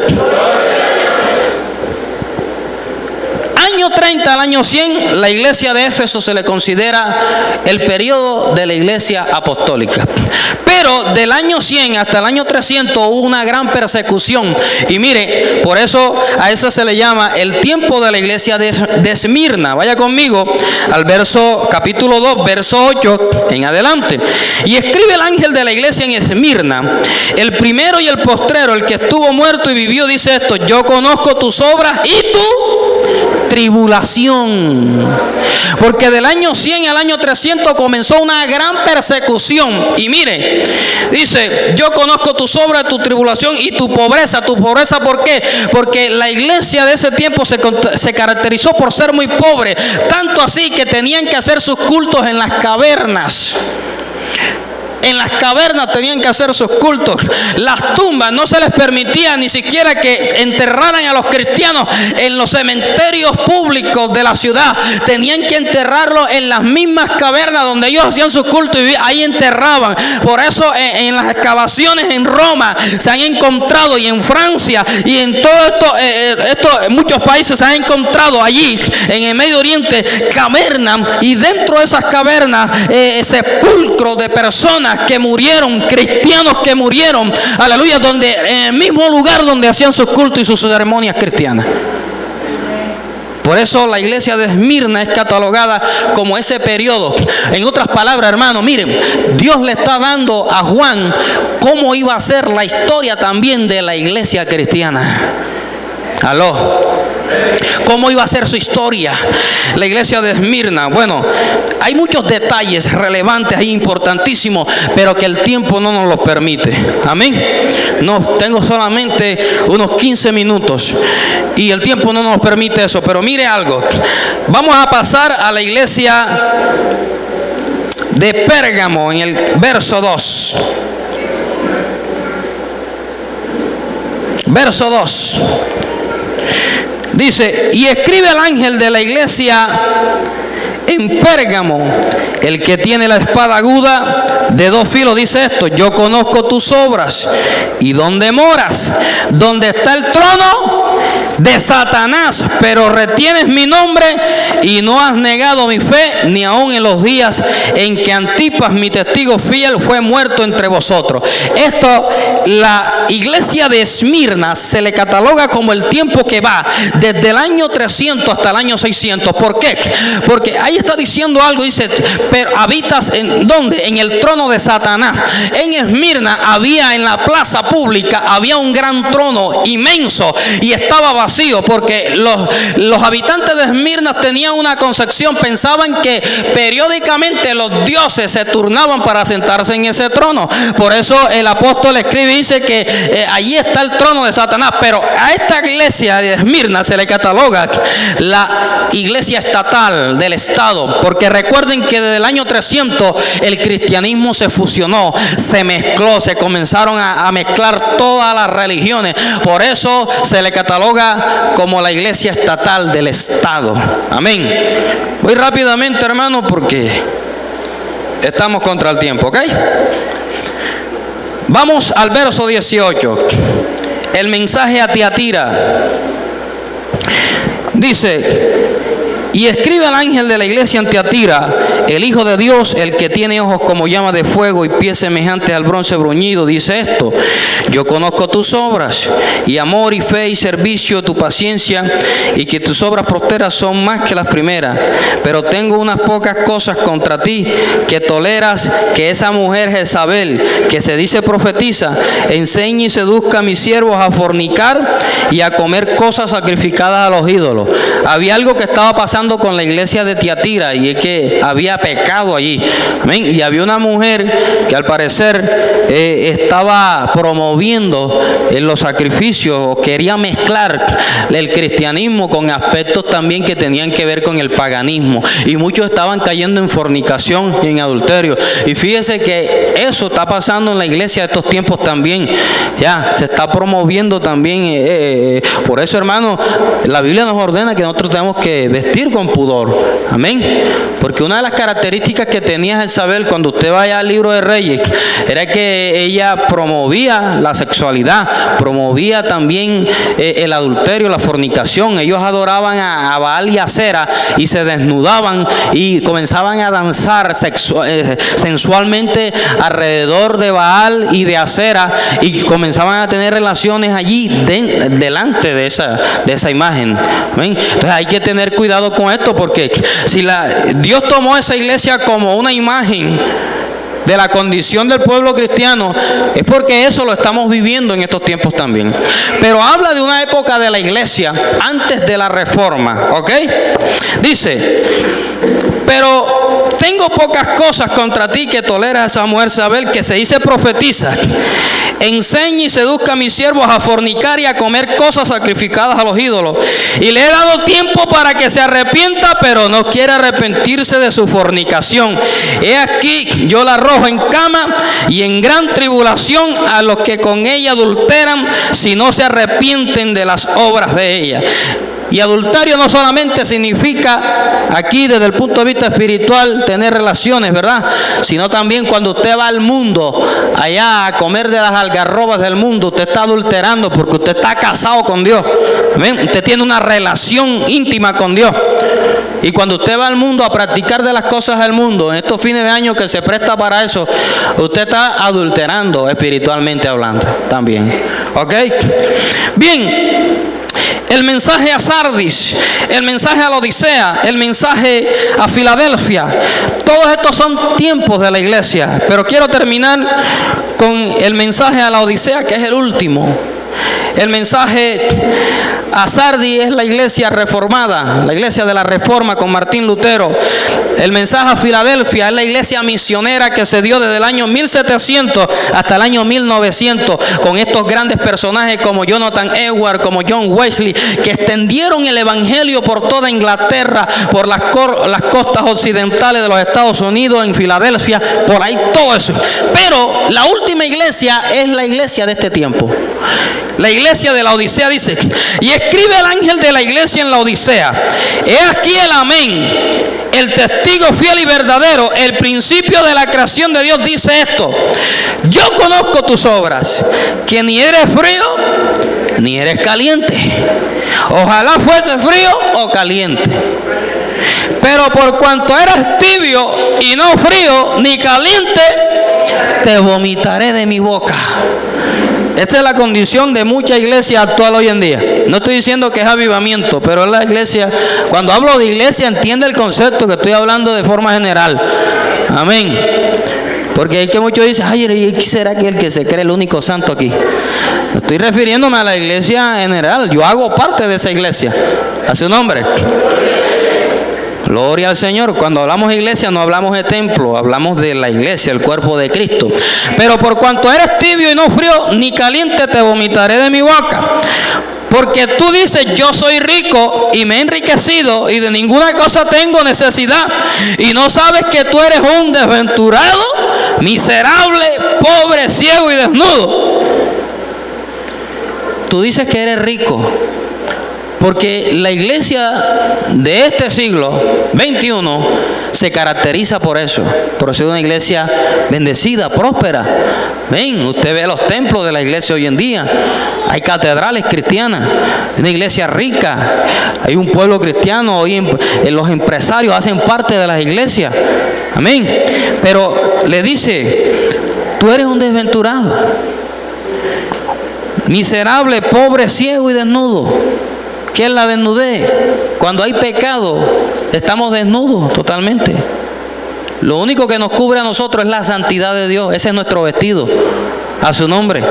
Año 30 al año 100, la iglesia de Éfeso se le considera el periodo de la iglesia apostólica. Pero del año 100 hasta el año 300 hubo una gran persecución. Y mire, por eso a eso se le llama el tiempo de la iglesia de Esmirna. Vaya conmigo al capítulo 2, verso 8 en adelante. Y escribe el ángel de la iglesia en Esmirna, el primero y el postrero, el que estuvo muerto y vivió, dice esto: yo conozco tus obras y tu tribulación. Porque del año 100 al año 300 comenzó una gran persecución. Y mire, dice: yo conozco tus obras, tu tribulación y tu pobreza. ¿Tu pobreza por qué? Porque la iglesia de ese tiempo se caracterizó por ser muy pobre, tanto así que tenían que hacer sus cultos en las cavernas. En las cavernas tenían que hacer sus cultos. Las tumbas no se les permitía ni siquiera que enterraran a los cristianos en los cementerios públicos de la ciudad. Tenían que enterrarlos en las mismas cavernas donde ellos hacían sus cultos, y ahí enterraban. Por eso en las excavaciones en Roma se han encontrado, y en Francia y en todo esto en muchos países se han encontrado allí en el Medio Oriente cavernas, y dentro de esas cavernas sepulcros de personas que murieron, cristianos que murieron, aleluya, donde en el mismo lugar donde hacían sus cultos y sus ceremonias cristianas. Por eso la iglesia de Esmirna es catalogada como ese periodo. En otras palabras, hermano, miren, Dios le está dando a Juan cómo iba a ser la historia también de la iglesia cristiana. Aló. ¿Cómo iba a ser su historia la iglesia de Esmirna? Bueno, hay muchos detalles relevantes e importantísimos, pero que el tiempo no nos los permite. Amén. No, tengo solamente unos 15 minutos y el tiempo no nos permite eso. Pero mire algo, vamos a pasar a la iglesia de Pérgamo en el verso 2. Verso 2. Dice: y escribe al ángel de la iglesia en Pérgamo, el que tiene la espada aguda de 2 filos, dice esto: yo conozco tus obras y dónde moras, donde está el trono de Satanás, pero retienes mi nombre y no has negado mi fe, ni aun en los días en que Antipas, mi testigo fiel, fue muerto entre vosotros. Esto, la iglesia de Esmirna se le cataloga como el tiempo que va desde el año 300 hasta el año 600. ¿Por qué? Porque ahí está diciendo algo, dice: pero habitas en ¿dónde? En el trono de Satanás. En Esmirna había, en la plaza pública, había un gran trono inmenso y estaba vacío, porque los habitantes de Esmirna tenían una concepción, pensaban que periódicamente los dioses se turnaban para sentarse en ese trono. Por eso el apóstol escribe y dice que allí está el trono de Satanás. Pero a esta iglesia de Esmirna se le cataloga la iglesia estatal del Estado, porque recuerden que desde el año 300 el cristianismo se fusionó, se mezcló, se comenzaron a mezclar todas las religiones. Por eso se le cataloga como la iglesia estatal del Estado. Amén. Voy rápidamente, hermano, porque estamos contra el tiempo, ¿ok? Vamos al verso 18. El mensaje a Tiatira. Dice: y escribe al ángel de la iglesia en Tiatira, el Hijo de Dios, el que tiene ojos como llama de fuego y pies semejantes al bronce bruñido, dice esto: yo conozco tus obras, y amor y fe y servicio, tu paciencia, y que tus obras posteras son más que las primeras. Pero tengo unas pocas cosas contra ti, que toleras que esa mujer Jezabel, que se dice profetiza, enseñe y seduzca a mis siervos a fornicar y a comer cosas sacrificadas a los ídolos. Había algo que estaba pasando con la iglesia de Tiatira, y es que había pecado allí. Amén. Y había una mujer que al parecer estaba promoviendo los sacrificios, o quería mezclar el cristianismo con aspectos también que tenían que ver con el paganismo, y muchos estaban cayendo en fornicación y en adulterio. Y fíjese que eso está pasando en la iglesia de estos tiempos también. Ya se está promoviendo también. Por eso, hermano, la Biblia nos ordena que nosotros tenemos que vestir con pudor. Amén. Porque una de las características que tenía Jezabel, cuando usted vaya al libro de Reyes, era que ella promovía la sexualidad, promovía también el adulterio, la fornicación. Ellos adoraban a Baal y a Acera, y se desnudaban y comenzaban a danzar sensualmente alrededor de Baal y de Acera, y comenzaban a tener relaciones allí delante de esa imagen. Amén. Entonces hay que tener cuidado con esto, porque si Dios tomó esa iglesia como una imagen de la condición del pueblo cristiano, es porque eso lo estamos viviendo en estos tiempos también. Pero habla de una época de la iglesia antes de la reforma, ¿ok? Dice: pero tengo pocas cosas contra ti, que toleras a esa mujer Jezabel, que se dice profetiza, enseña y seduzca a mis siervos a fornicar y a comer cosas sacrificadas a los ídolos. Y le he dado tiempo para que se arrepienta, pero no quiere arrepentirse de su fornicación. He aquí, yo la arrojo en cama y en gran tribulación a los que con ella adulteran, si no se arrepienten de las obras de ella. Y adulterio no solamente significa aquí desde el punto de vista espiritual tener relaciones, ¿verdad? Sino también cuando usted va al mundo, allá a comer de las algarrobas del mundo, usted está adulterando, porque usted está casado con Dios. ¿Ven? Usted tiene una relación íntima con Dios. Y cuando usted va al mundo a practicar de las cosas del mundo, en estos fines de año que se presta para eso, usted está adulterando espiritualmente hablando también. ¿Ok? Bien. El mensaje a Sardis, el mensaje a la Odisea, el mensaje a Filadelfia, todos estos son tiempos de la iglesia. Pero quiero terminar con el mensaje a la Odisea, que es el último. El mensaje a Sardis es la iglesia reformada, la iglesia de la Reforma con Martín Lutero. El mensaje a Filadelfia es la iglesia misionera que se dio desde el año 1700 hasta el año 1900, con estos grandes personajes como Jonathan Edwards, como John Wesley, que extendieron el evangelio por toda Inglaterra, por las costas occidentales de los Estados Unidos, en Filadelfia, por ahí todo eso. Pero la última iglesia es la iglesia de este tiempo. La iglesia de la Odisea dice: y escribe el ángel de la iglesia en la Odisea, he aquí el amén, el testigo fiel y verdadero, el principio de la creación de Dios, dice esto: yo conozco tus obras, que ni eres frío ni eres caliente. Ojalá fuese frío o caliente. Pero por cuanto eres tibio y no frío ni caliente, te vomitaré de mi boca. Esta es la condición de mucha iglesia actual hoy en día. No estoy diciendo que es avivamiento, pero es la iglesia. Cuando hablo de iglesia, entiende el concepto, que estoy hablando de forma general. Amén. Porque hay que muchos dicen: ay, ¿y será que el que se cree el único santo aquí? Estoy refiriéndome a la iglesia general. Yo hago parte de esa iglesia. A su nombre. Gloria al Señor. Cuando hablamos de iglesia no hablamos de templo, hablamos de la iglesia, el cuerpo de Cristo. Pero por cuanto eres tibio y no frío ni caliente, te vomitaré de mi boca. Porque tú dices: yo soy rico y me he enriquecido y de ninguna cosa tengo necesidad, y no sabes que tú eres un desventurado, miserable, pobre, ciego y desnudo. Tú dices que eres rico, Porque la iglesia de este siglo XXI se caracteriza por eso, por ser una iglesia bendecida, próspera. Ven, usted ve los templos de la iglesia hoy en día, hay catedrales cristianas, una iglesia rica, hay un pueblo cristiano, hoy los empresarios hacen parte de las iglesias. Amén. Pero le dice, tú eres un desventurado, miserable, pobre, ciego y desnudo. ¿Qué es la desnudez? Cuando hay pecado, estamos desnudos totalmente. Lo único que nos cubre a nosotros es la santidad de Dios. Ese es nuestro vestido. A su nombre.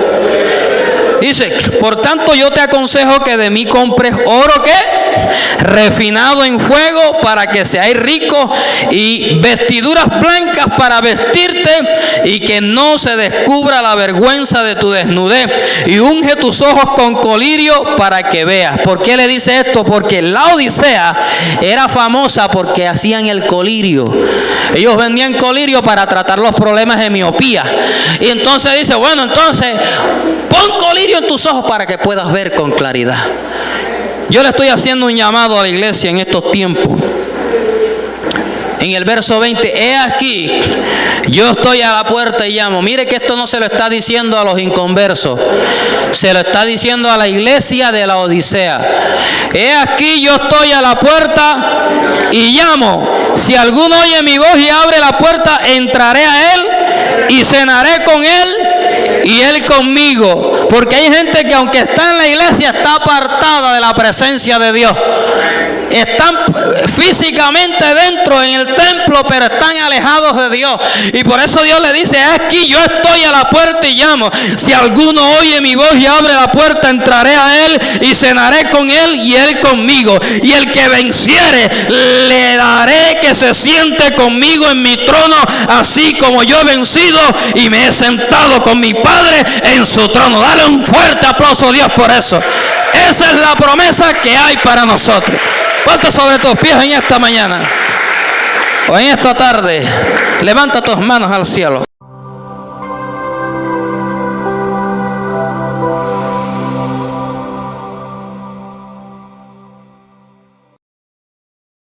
Dice, por tanto yo te aconsejo que de mí compres oro, ¿qué? Refinado en fuego, para que seáis ricos, y vestiduras blancas para vestirte, y que no se descubra la vergüenza de tu desnudez, y unge tus ojos con colirio para que veas. ¿Por qué le dice esto? Porque la Odisea era famosa porque hacían el colirio. Ellos vendían colirio para tratar los problemas de miopía. Y entonces dice, bueno, entonces pon colirio en tus ojos para que puedas ver con claridad. Yo le estoy haciendo un llamado a la iglesia en estos tiempos. En el verso 20, he aquí, yo estoy a la puerta y llamo. Mire que esto no se lo está diciendo a los inconversos, se lo está diciendo a la iglesia de la Odisea. He aquí, yo estoy a la puerta y llamo. Si alguno oye mi voz y abre la puerta, entraré a él y cenaré con él y él conmigo. Porque hay gente que aunque está en la iglesia, está apartada de la presencia de Dios. Están físicamente dentro en el templo, pero están alejados de Dios. Y por eso Dios le dice, aquí yo estoy a la puerta y llamo. Si alguno oye mi voz y abre la puerta, entraré a él y cenaré con él y él conmigo. Y el que venciere, le daré que se siente conmigo en mi trono, así como yo he vencido y me he sentado con mi Padre en su trono. Dale un fuerte aplauso a Dios por eso. Esa es la promesa que hay para nosotros. Ponte sobre tus pies en esta mañana o en esta tarde. Levanta tus manos al cielo.